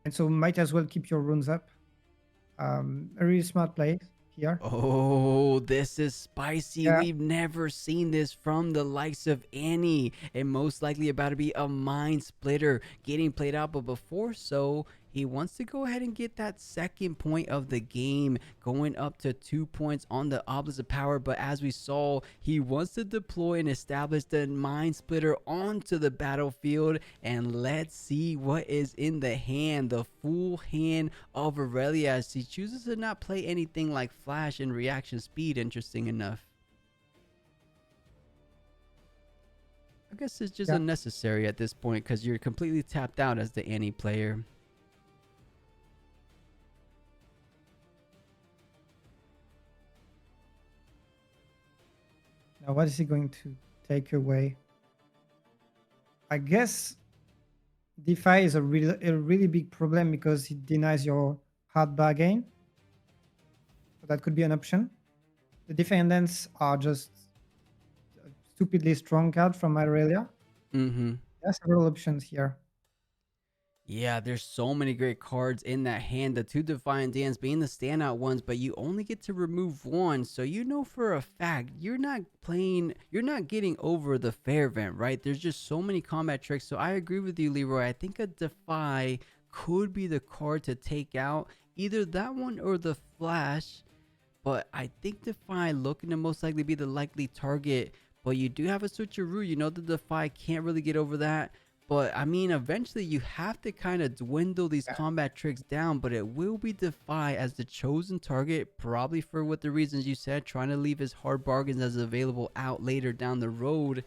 and so might as well keep your runes up. A really smart play here. Oh, this is spicy. Yeah, We've never seen this from the likes of Annie. And most likely about to be a mind splitter getting played out. But before so, he wants to go ahead and get that second point of the game, going up to 2 points on the Obelisk of Power. But as we saw, he wants to deploy and establish the mind splitter onto the battlefield. And let's see what is in the hand, the full hand of Irelia, as he chooses to not play anything like flash and reaction speed, interesting enough. I guess it's just yeah. unnecessary at this point because you're completely tapped out as the Annie player. Now, what is he going to take away? I guess DeFi is a really big problem because it denies your hard bargain. So that could be an option. The defendants are just a stupidly strong card from Irelia. Mm-hmm. There are several options here. Yeah, there's so many great cards in that hand. The two Defiant Dance being the standout ones, but you only get to remove one. So you know for a fact you're not playing, you're not getting over the fair vent, right? There's just so many combat tricks. So I agree with you, Leroy. I think a Defy could be the card to take out either that one or the Flash. But I think Defy looking to most likely be the likely target. But you do have a switcheroo. You know the Defy can't really get over that. But I mean, eventually you have to kind of dwindle these Yeah. combat tricks down. But it will be Defy as the chosen target, probably for what the reasons you said, trying to leave his hard bargains as available out later down the road.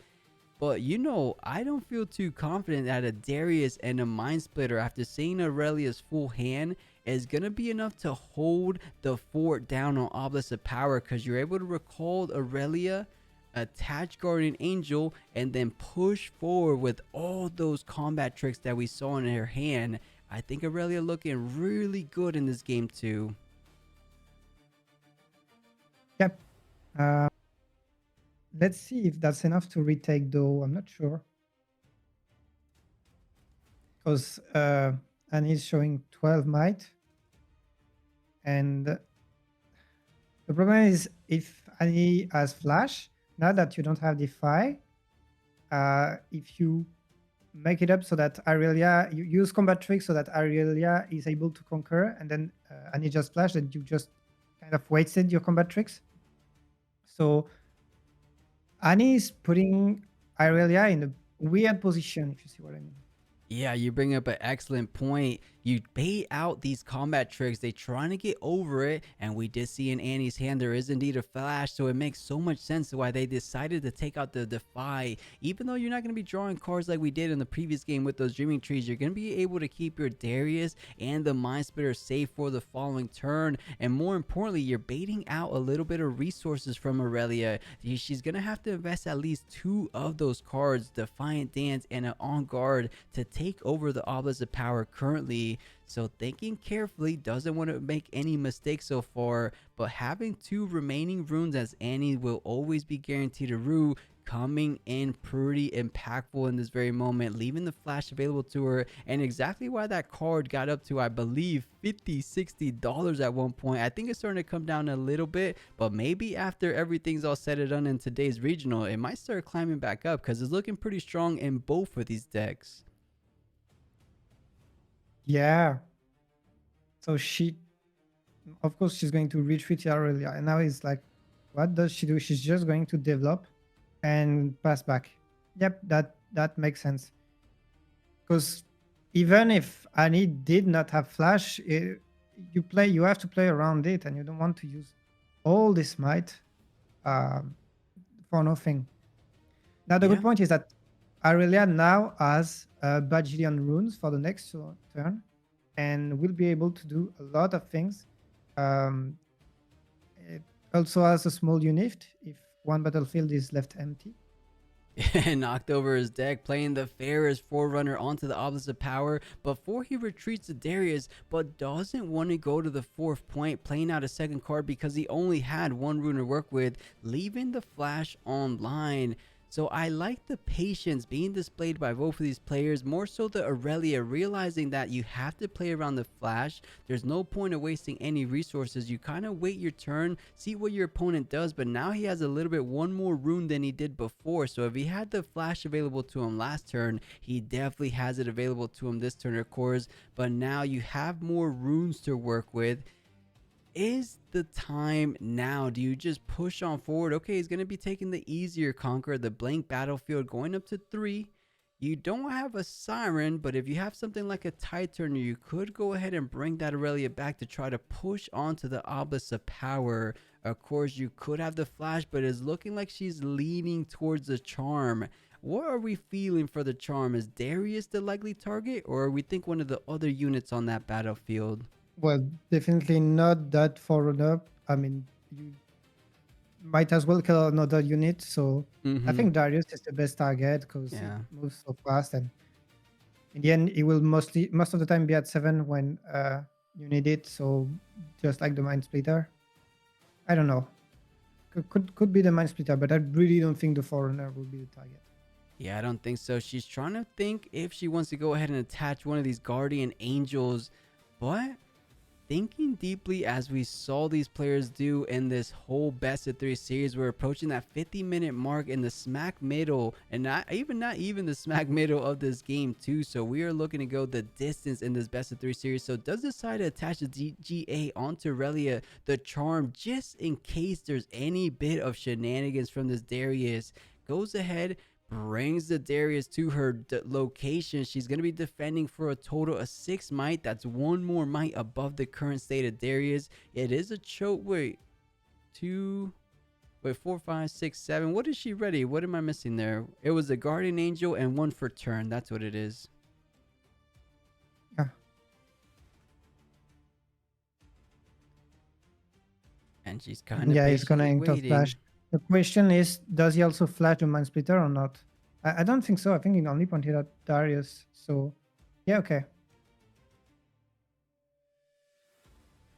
But you know, I don't feel too confident that a Darius and a Mind Splitter, after seeing Aurelia's full hand, is gonna be enough to hold the fort down on Obelisk of Power, because you're able to recall Aurelia, attach Guardian Angel, and then push forward with all those combat tricks that we saw in her hand. I think Aurelia looking really good in this game too. Yep. Uh, let's see if that's enough to retake, though. I'm not sure. Because Annie's showing 12 might. And the problem is if Annie has flash, now that you don't have Defy, if you make it up so that Irelia, you use combat tricks so that Irelia is able to conquer, and then Annie just flash, then you just kind of wasted your combat tricks. So Annie is putting Irelia in a weird position, if you see what I mean. Yeah, you bring up an excellent point. You bait out these combat tricks. They trying to get over it, and we did see in Annie's hand there is indeed a flash, so it makes so much sense why they decided to take out the Defy. Even though you're not going to be drawing cards like we did in the previous game with those Dreaming Trees, you're going to be able to keep your Darius and the Mind Splitter safe for the following turn, and more importantly, you're baiting out a little bit of resources from Aurelia. She's going to have to invest at least two of those cards, Defiant Dance and an On Guard, to take over the Obelisk of Power currently. So thinking carefully, doesn't want to make any mistakes so far, but having two remaining runes, as Annie will always be guaranteed a rue, coming in pretty impactful in this very moment, leaving the flash available to her, and exactly why that card got up to, I believe, $50-$60 at one point. I think it's starting to come down a little bit, but maybe after everything's all said and done in today's regional, it might start climbing back up because it's looking pretty strong in both of these decks. Yeah. So of course, she's going to retreat Irelia, and now it's like, what does she do? She's just going to develop and pass back. Yep, that makes sense. Because even if Annie did not have flash, you have to play around it, and you don't want to use all this might for nothing. Now the Yeah. good point is that Irelia now has Bajillion runes for the next turn, and will be able to do a lot of things. Um, it also has a small unit if one battlefield is left empty. Knocked over his deck, playing the fairest forerunner onto the opposite power before he retreats to Darius, but doesn't want to go to the fourth point, playing out a second card because he only had one rune to work with, leaving the flash online. So I like the patience being displayed by both of these players, more so the Irelia realizing that you have to play around the flash. There's no point of wasting any resources. You kind of wait your turn, see what your opponent does, but now he has a little bit one more rune than he did before. So if he had the flash available to him last turn, he definitely has it available to him this turn, of course. But now you have more runes to work with. Is the time now? Do you just push on forward? Okay, he's going to be taking the easier conquer, the blank battlefield, going up to 3. You don't have a siren, but if you have something like a tide turner, you could go ahead and bring that Irelia back to try to push onto the obelisk of power. Of course, you could have the flash, but it's looking like she's leaning towards the charm. What are we feeling for the charm? Is Darius the likely target, or we think one of the other units on that battlefield? Well, definitely not that forerunner. I mean, you might as well kill another unit. So I Mm-hmm. think Darius is the best target because it Yeah. moves so fast, and in the end, it will most of the time be at 7 when you need it. So just like the Mind Splitter, I don't know. Could be the Mind Splitter, but I really don't think the Forerunner will be the target. Yeah, I don't think so. She's trying to think if she wants to go ahead and attach one of these guardian angels, but thinking deeply as we saw these players do in this whole best of 3 series, we're approaching that 50-minute mark in the smack middle, and not even the smack middle of this game too. So we are looking to go the distance in this best of 3 series. So does decide to attach the GA onto Irelia, the charm, just in case there's any bit of shenanigans from this Darius. Goes ahead, brings the Darius to her location. She's going to be defending for a total of 6 might. That's one more might above the current state of Darius. It is a choke. Wait, 2. Wait, 4, 5, 6, 7. What is she ready? What am I missing there? It was a Guardian Angel and 1 for turn. That's what it is. Yeah. And she's kind of Yeah, he's gonna patiently enter waiting. flash. The question is, does he also flash the Mind Splitter or not? I don't think so. I think he only pointed at Darius. So yeah, okay.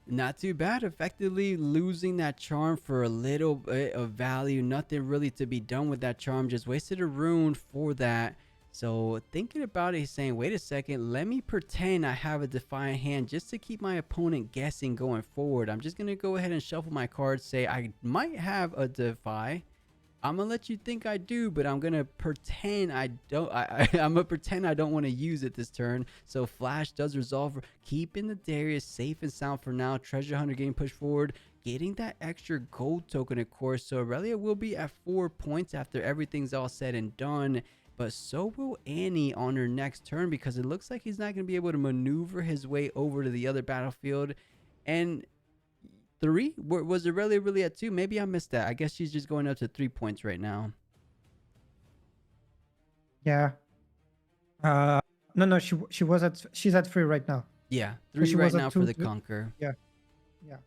Not too bad. Effectively losing that charm for a little bit of value. Nothing really to be done with that charm. Just wasted a rune for that. So thinking about it, he's saying, wait a second, let me pretend I have a Defiant hand just to keep my opponent guessing going forward. I'm just going to go ahead and shuffle my cards, say I might have a Defy. I'm gonna let you think I do, but I'm gonna pretend I don't. I'm gonna pretend I don't want to use it this turn. So Flash does resolve, keeping the Darius safe and sound for now. Treasure Hunter getting pushed forward, getting that extra gold token, of course. So Irelia will be at 4 points after everything's all said and done. But so will Annie on her next turn, because it looks like he's not gonna be able to maneuver his way over to the other battlefield. And 3? Was it really at 2? Maybe I missed that. I guess she's just going up to 3 points right now. Yeah. No, she's at 3 right now. Yeah, So 3 she right was now at for 2. the Conquer. Yeah, yeah.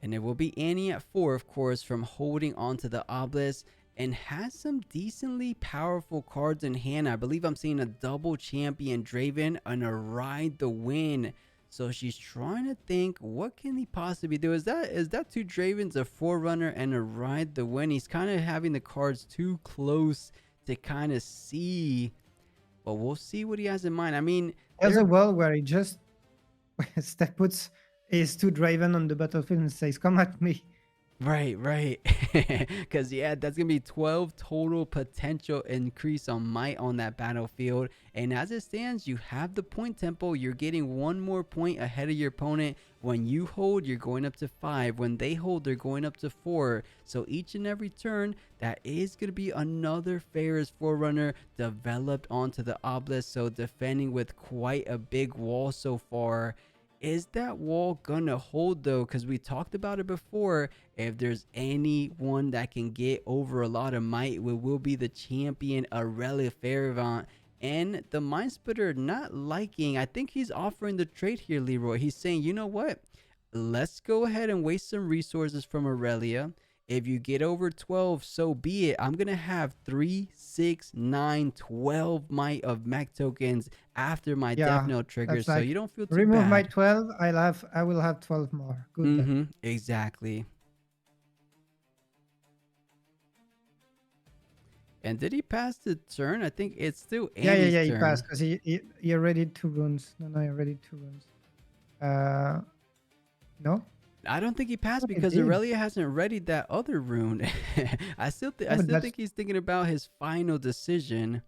And it will be Annie at 4, of course, from holding onto the obelisk, and has some decently powerful cards in hand. I believe I'm seeing a double champion Draven and a Ride the Wind. So she's trying to think, what can he possibly do? Is that 2 Dravens, a Forerunner, and a Ride the Wind? He's kind of having the cards too close to kind of see. But we'll see what he has in mind. I mean, There's they're a world where he just step puts his 2 Draven on the battlefield and says, "Come at me." right. Because, yeah, that's going to be 12 total potential increase on might on that battlefield. And as it stands, you have the point tempo. You're getting 1 more point ahead of your opponent. When you hold, you're going up to 5. When they hold, they're going up to 4. So each and every turn, that is going to be another Ferris Forerunner developed onto the obelisk. So defending with quite a big wall so far. Is that wall gonna hold though? Because we talked about it before. If there's anyone that can get over a lot of might, it will be the champion Irelia Fairvant. And the Mind Splitter not liking, I think he's offering the trade here, Leroy. He's saying, you know what? Let's go ahead and waste some resources from Irelia. If you get over 12, so be it. I'm going to have 3, 6, 9, 12 might of mech tokens after my Death Yeah, Note triggers, that's so like you don't feel too remove my bad. 12. I will have 12 more. Good then. Mm-hmm. Exactly. And did he pass the turn? I think it's still Yeah, yeah, Annie's yeah. He passed turn. because he already 2 runes. No, no, he already 2 runes. Uh, no, I don't think he passed what he because did. Aurelia hasn't readied that other rune. I Yeah, but still that's think he's thinking about his final decision.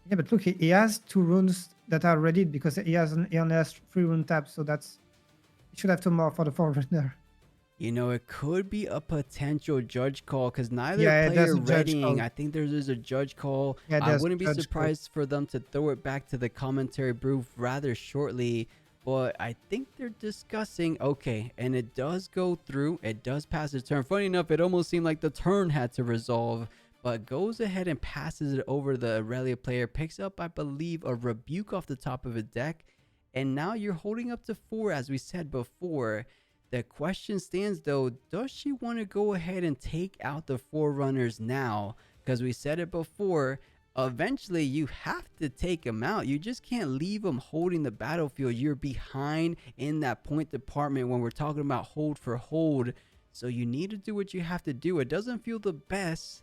yeah, but look, he has 2 runes that are ready because he only has 3 rune taps. So that's he should have 2 more for the forerunner. You know, it could be a potential judge call because neither Yeah, there's player a judge readying. call. I think there's a judge call. Yeah, I there's wouldn't be a judge call. surprised for them to throw it back to the commentary booth rather shortly. But I think they're discussing. Okay, and it does go through. It does pass the turn. Funny enough, it almost seemed like the turn had to resolve. But goes ahead and passes it over the Aurelia player. Picks up, I believe, a rebuke off the top of a deck. And now you're holding up to 4, as we said before. The question stands though, does she want to go ahead and take out the Forerunners now? Because we said it before, eventually you have to take them out. You just can't leave them holding the battlefield. You're behind in that point department when we're talking about hold for hold. So you need to do what you have to do. It doesn't feel the best,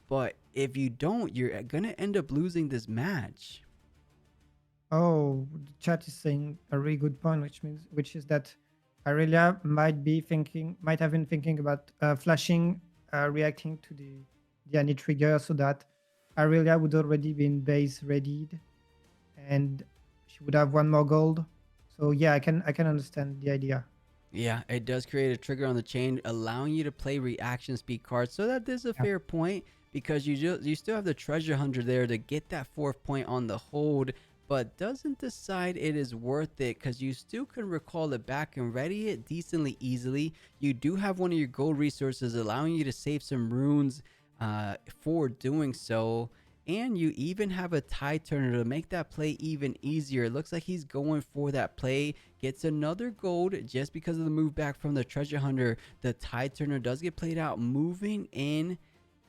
but if you don't, you're going to end up losing this match. Oh, the chat is saying a really good point, which is that Irelia might have been thinking about flashing, reacting to the any trigger, so that Irelia would already be in base readied, and she would have 1 more gold. So yeah, I can understand the idea. Yeah, it does create a trigger on the chain, allowing you to play reaction speed cards. So that is a Yeah. fair point because you still have the treasure hunter there to get that 4th point on the hold, but doesn't decide it is worth it because you still can recall it back and ready it decently easily. You do have one of your gold resources, allowing you to save some runes for doing so. And you even have a tide turner to make that play even easier. It looks like he's going for that play. Gets another gold just because of the move back from the treasure hunter. The tide turner does get played out, moving in,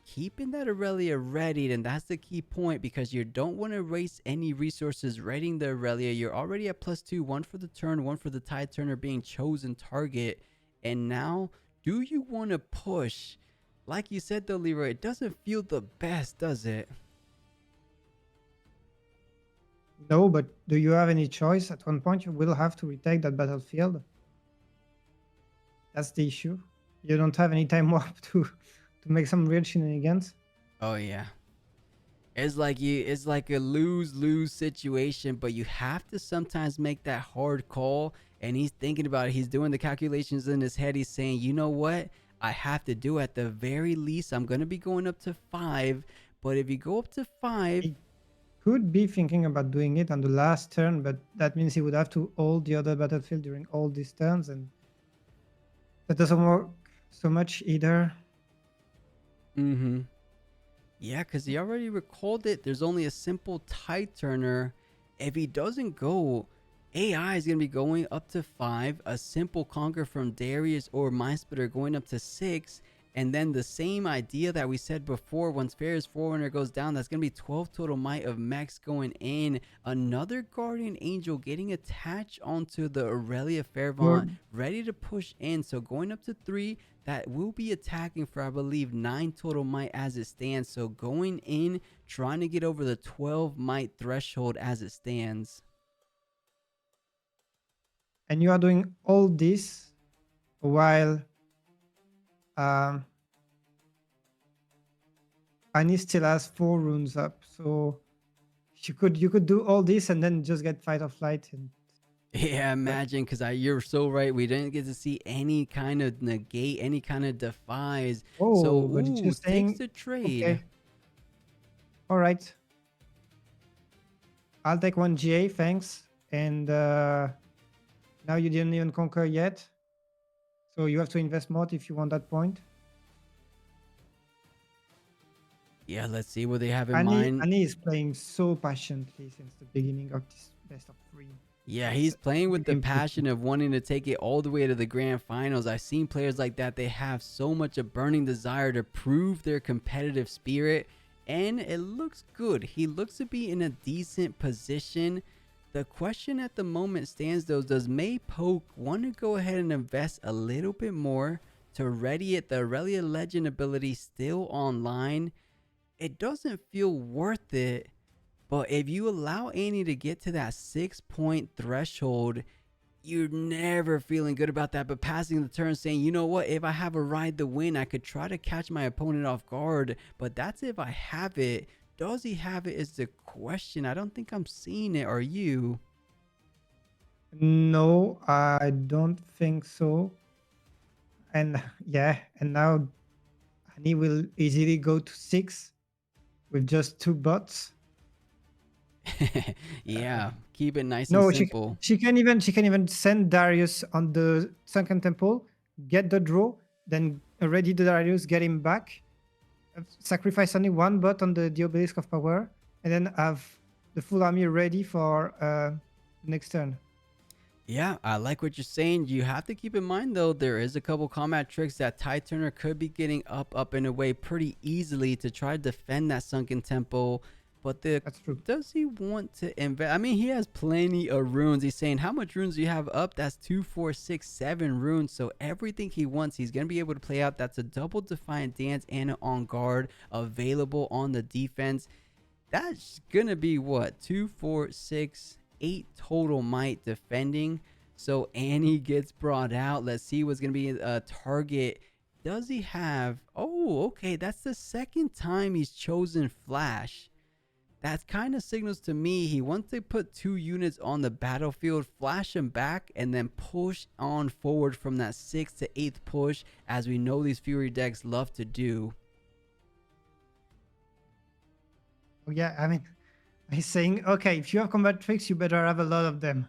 keeping that Aurelia readied. And that's the key point because you don't want to waste any resources readying the Aurelia. You're already at +2, 1 for the turn, 1 for the tide turner being chosen target. And now, do you want to push? Like you said though, Leroy, it doesn't feel the best, does it? No, but do you have any choice? At one point, you will have to retake that battlefield. That's the issue. You don't have any time warp to make some real shenanigans. Oh yeah. It's like a lose-lose situation, but you have to sometimes make that hard call. And he's thinking about it. He's doing the calculations in his head. He's saying, you know what? I have to do at the very least. I'm gonna be going up to 5. But if you go up to 5, He could be thinking about doing it on the last turn, but that means he would have to hold the other battlefield during all these turns, and that doesn't work so much either. mm-hmm. Yeah, because he already recalled it. There's only a simple tide turner. If he doesn't go, AI is going to be going up to 5. A simple conquer from Darius or Mindsplitter going up to 6. And then the same idea that we said before, once Fair's Forerunner goes down, that's going to be 12 total might of mechs going in. Another Guardian Angel getting attached onto the Aurelia You're, Fairvant, ready to push in. So going up to 3, that will be attacking for, I believe, 9 total might as it stands. So going in, trying to get over the 12 might threshold as it stands. and you are doing all this while um, Annie still has 4 runes up. So you could do all this and then just get fight or flight, and Yeah, but imagine, because you're so right. We didn't get to see any kind of negate, any kind of defies. So, oh, but it's ooh, just takes saying, the trade. okay, all right, I'll take 1 GA, thanks. and now you didn't even conquer yet. So you have to invest more if you want that point. Yeah, let's see what they have in mind. Annie is playing so patiently since the beginning of this best of three. Yeah, It's he's playing with really the impressive. passion of wanting to take it all the way to the grand finals. I've seen players like that. They have so much a burning desire to prove their competitive spirit, and it looks good. He looks to be in a decent position. The question at the moment stands though, does May Poke want to go ahead and invest a little bit more to ready it? The Irelia Legend ability still online. It doesn't feel worth it, but if you allow Annie to get to that 6 point threshold, you're never feeling good about that. But passing the turn, saying, you know what, if I have a ride to win, I could try to catch my opponent off guard. But that's if I have it. Does he have it is the question. I don't think I'm seeing it. Are you? No, I don't think so. And yeah, and now Annie will easily go to 6 with just 2 bots. Uh, Yeah, keep it nice and no, simple. she can even send Darius on the Sunken Temple, get the draw, then ready the Darius, get him back, sacrifice only one bot on the Obelisk of Power, and then have the full army ready for the next turn. Yeah, I like what you're saying. You have to keep in mind though, there is a couple combat tricks that Tide Turner could be getting up and away pretty easily to try to defend that Sunken Temple. But That's true. does he want to invest? I mean, he has plenty of runes. He's saying, how much runes do you have up? That's 2, 4, 6, 7 runes. So everything he wants, he's gonna be able to play out. That's a double Defiant Dance and an On Guard available on the defense. That's gonna be what, 2, 4, 6, 8 total might defending. So Annie gets brought out. Let's see what's gonna be a target. Does he have? Oh, okay, that's the second time he's chosen Flash. That kind of signals to me he wants to put 2 units on the battlefield, flash them back, and then push on forward from that 6th to 8th push, as we know these Fury decks love to do. Oh, yeah, I mean, he's saying, okay, if you have combat tricks, you better have a lot of them.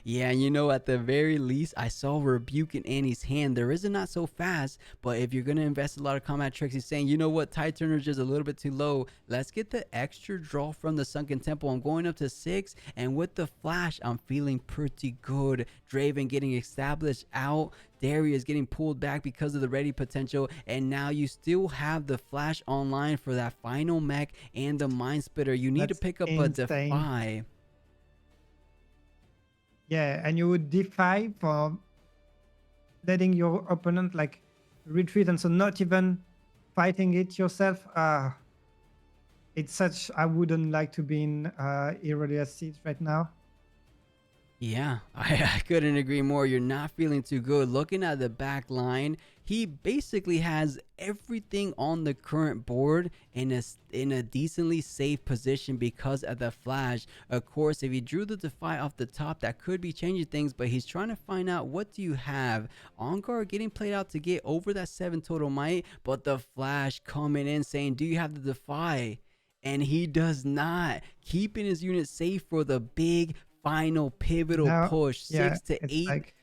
Yeah, and you know, at the very least, I saw Rebuke in Annie's hand. There is a not so fast, but if you're going to invest a lot of combat tricks, he's saying, you know what, Tide Turner's just a little bit too low. Let's get the extra draw from the Sunken Temple. I'm going up to 6, and with the Flash, I'm feeling pretty good. Draven getting established out. Darius getting pulled back because of the ready potential, and now you still have the Flash online for that final mech and the Mind Splitter. You need That's to pick up a insane. Defy. Yeah, and you would defy for letting your opponent like retreat and so not even fighting it yourself. It's such, I wouldn't like to be in Irelia's seat right now. Yeah, I couldn't agree more. You're not feeling too good. Looking at the back line, he basically has everything on the current board in a decently safe position because of the Flash. Of course, if he drew the Defy off the top, that could be changing things, but he's trying to find out, what do you have? On Guard getting played out to get over that 7 total might, but the Flash coming in saying, do you have the Defy? And he does not, keeping his unit safe for the big final pivotal Now, push. yeah, 6 to it's 8. like,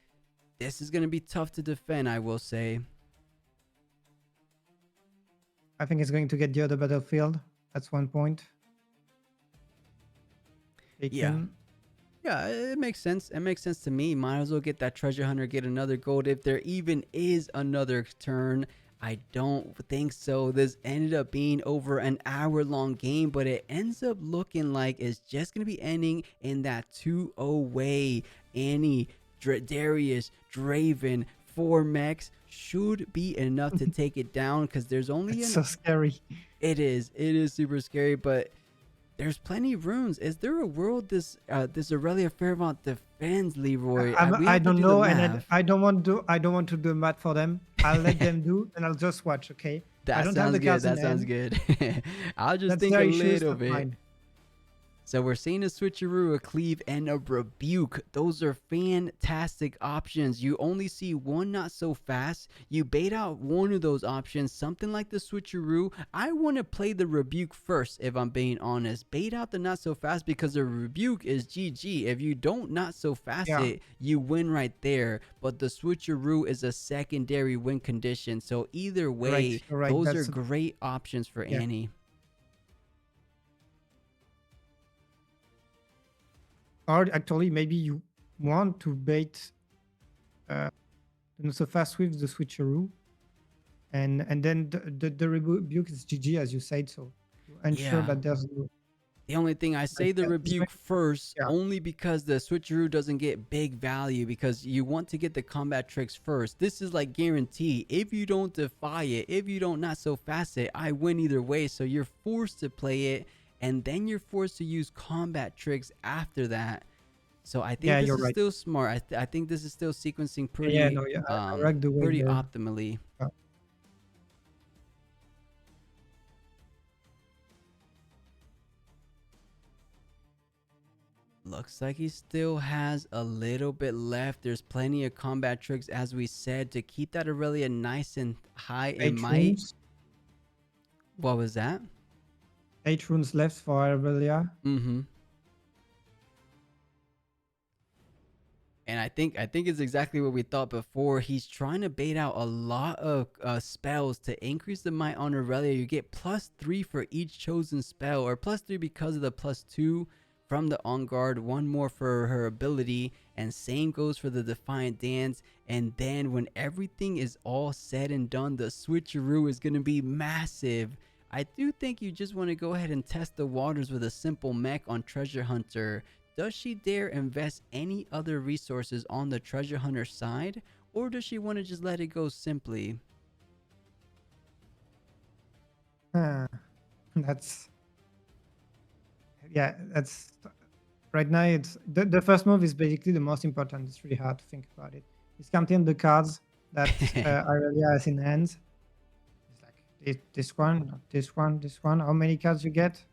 This is going to be tough to defend, I will say. I think it's going to get the other battlefield. That's one point. Yeah. Yeah, it makes sense. It makes sense to me. Might as well get that treasure hunter, get another gold if there even is another turn. I don't think so. This ended up being over an hour-long game, but it ends up looking like it's just going to be ending in that 2-0 way. Annie, Darius, Draven, 4 mechs should be enough to take it down, because there's only It's so scary. It is super scary, but there's plenty of runes. Is there a world this Irelia Fairmont defends, Leroy? We I have to don't do the know, and math. I don't want to do math for them. I'll let them do, and I'll just watch. Okay. I That don't have sounds the good. cards in That sounds hand. good. I'll just That's think their a issues, little not bit. mine. So we're seeing a switcheroo, a cleave, and a rebuke. Those are fantastic options. You only see one not so fast. You bait out one of those options, something like the switcheroo. I want to play the rebuke first, if I'm being honest. Bait out the not so fast because the rebuke is GG. If you don't not so fast Yeah. it, you win right there. But the switcheroo is a secondary win condition. So either Right. way, You're right. those are That's great options for yeah. Annie. Or actually, maybe you want to bait uh, not so fast with the switcheroo, and then the rebuke is GG as you said. So to ensure Yeah. that there's no The only thing I like say the it's going rebuke first yeah. only because the switcheroo doesn't get big value because you want to get the combat tricks first. This is like guarantee. If you don't defy it, if you don't not so fast it, I win either way. So you're forced to play it and then you're forced to use combat tricks after that. So I think Yeah, this you're is right. still smart. I think this is still sequencing Yeah, no, yeah, I like the way pretty you're. optimally. Uh, Looks like he still has a little bit left. There's plenty of combat tricks, as we said, to keep that Irelia nice and high in 8 runes, might. What was that? 8 runes left for Irelia. Mm-hmm. And I think it's exactly what we thought before. He's trying to bait out a lot of spells to increase the might on Aurelia. You get +3 for each chosen spell, or +3 because of the +2 from the on guard, one more for her ability, and same goes for the Defiant Dance. And then when everything is all said and done, the switcheroo is going to be massive. I do think you just want to go ahead and test the waters with a simple mech on Treasure Hunter. Does she dare invest any other resources on the treasure hunter side, or does she want to just let it go simply? Uh, that's yeah. That's right now. It's the first move is basically the most important. It's really hard to think about it. He's counting the cards that Irelia has in hand. It's like this one, this one, this one. How many cards you get?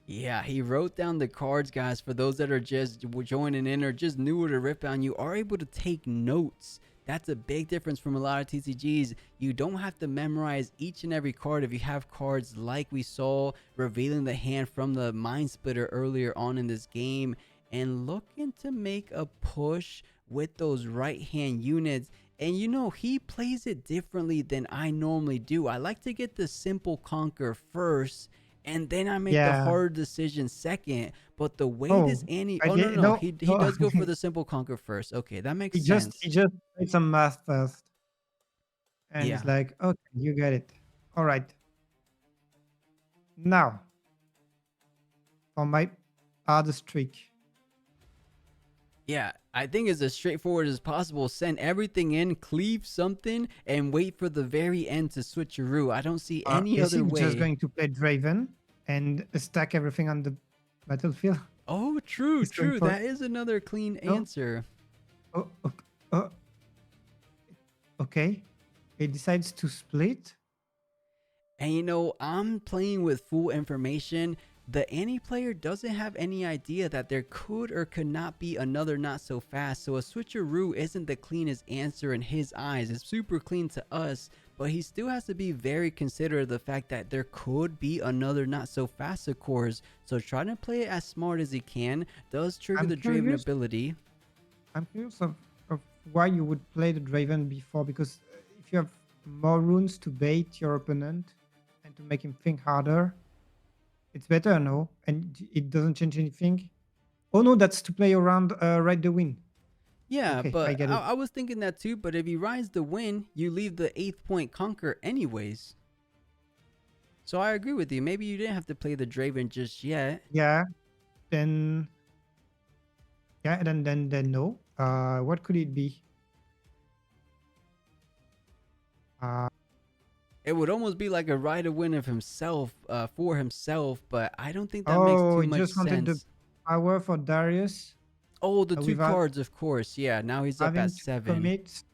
Yeah, he wrote down the cards, guys. For those that are just joining in or just newer to Riftbound, you are able to take notes. That's a big difference from a lot of TCGs. You don't have to memorize each and every card if you have cards like we saw revealing the hand from the Mind Splitter earlier on in this game, and looking to make a push with those right hand units. And you know, he plays it differently than I normally do. I like to get the simple conquer first and then I make the Yeah. hard decision second. But the way this Oh, Annie, I oh no did no no, no he no. does go for the simple conquer first. Okay, that makes He sense. just made some math first, and it's Yeah. like, okay, you get it. All right. Now for my hardest trick. Yeah, I think it's as straightforward as possible. Send everything in, cleave something, and wait for the very end to switcheroo. I don't see any Is he other just way. going to play Draven and stack everything on the battlefield? Oh, true, He's going true. for That is another clean no. answer. Oh, oh, okay. He decides to split. And you know, I'm playing with full information. The Annie player doesn't have any idea that there could or could not be another not so fast. So a switcheroo isn't the cleanest answer in his eyes. It's super clean to us, but he still has to be very considerate of the fact that there could be another not so fast, of course. So trying to play it as smart as he can does trigger I'm the Draven curious. ability. I'm curious of why you would play the Draven before, because if you have more runes to bait your opponent and to make him think harder, it's better, no? And it doesn't change anything. Oh no, that's to play around Ride the Wind. Yeah, Okay, I but get it. I was thinking that too. But if he rides the win, you leave the 8th point conquer anyways. So I agree with you. Maybe you didn't have to play the Draven just yet. Yeah, then yeah, then no. What could it be? Uh, It would almost be like a ride to win of himself, for himself, but I don't think that makes oh, too he much just wanted the sense. power for Darius Oh, the two without cards, of course. Yeah, now he's up at having to 7. commit.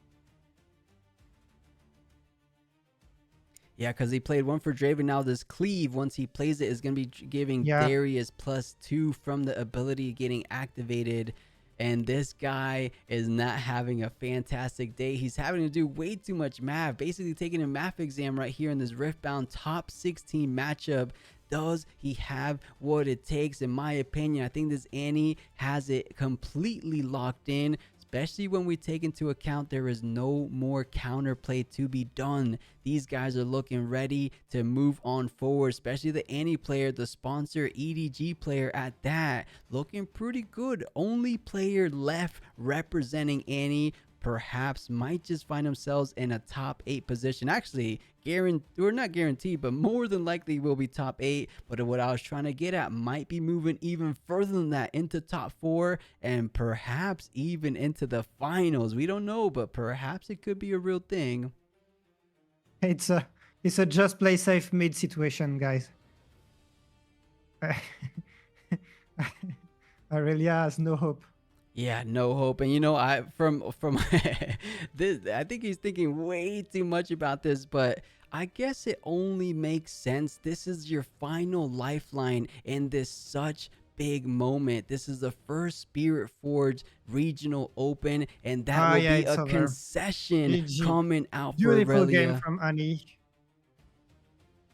Yeah, because he played one for Draven. Now this cleave, once he plays it, is going to be giving Yeah, Darius +2 from the ability getting activated. And this guy is not having a fantastic day. He's having to do way too much math. Basically taking a math exam right here in this Riftbound top 16 matchup. Does he have what it takes? In my opinion, I think this Annie has it completely locked in, especially when we take into account there is no more counterplay to be done. These guys are looking ready to move on forward, especially the Annie player, the sponsor EDG player at that, looking pretty good. Only player left representing Annie perhaps might just find themselves in a top 8 position. Actually, or not guaranteed, but more than likely will be top 8. But what I was trying to get at might be moving even further than that into top 4 and perhaps even into the finals. We don't know, but perhaps it could be a real thing. it's a just play safe mid situation, guys. Irelia has no hope. Yeah, no hope. And you know, I from this, I think he's thinking way too much about this, but I guess it only makes sense. This is your final lifeline in this such big moment. This is the first Spiritforged Regional Open, and that Ah, will yeah, be it's a over. concession GG. coming out for Beautiful game Irelia. from Annie.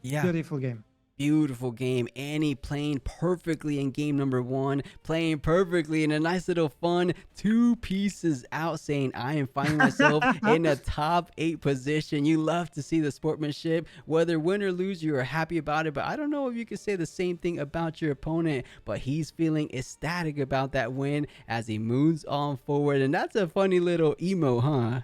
Yeah. Beautiful game. Beautiful game. Annie playing perfectly in game number 1, playing perfectly in a nice little fun 2 pieces out, saying I am finding myself in a top 8 position. You love to see the sportsmanship, whether win or lose, you are happy about it. But I don't know if you can say the same thing about your opponent, but he's feeling ecstatic about that win as he moves on forward. And that's a funny little emo, huh?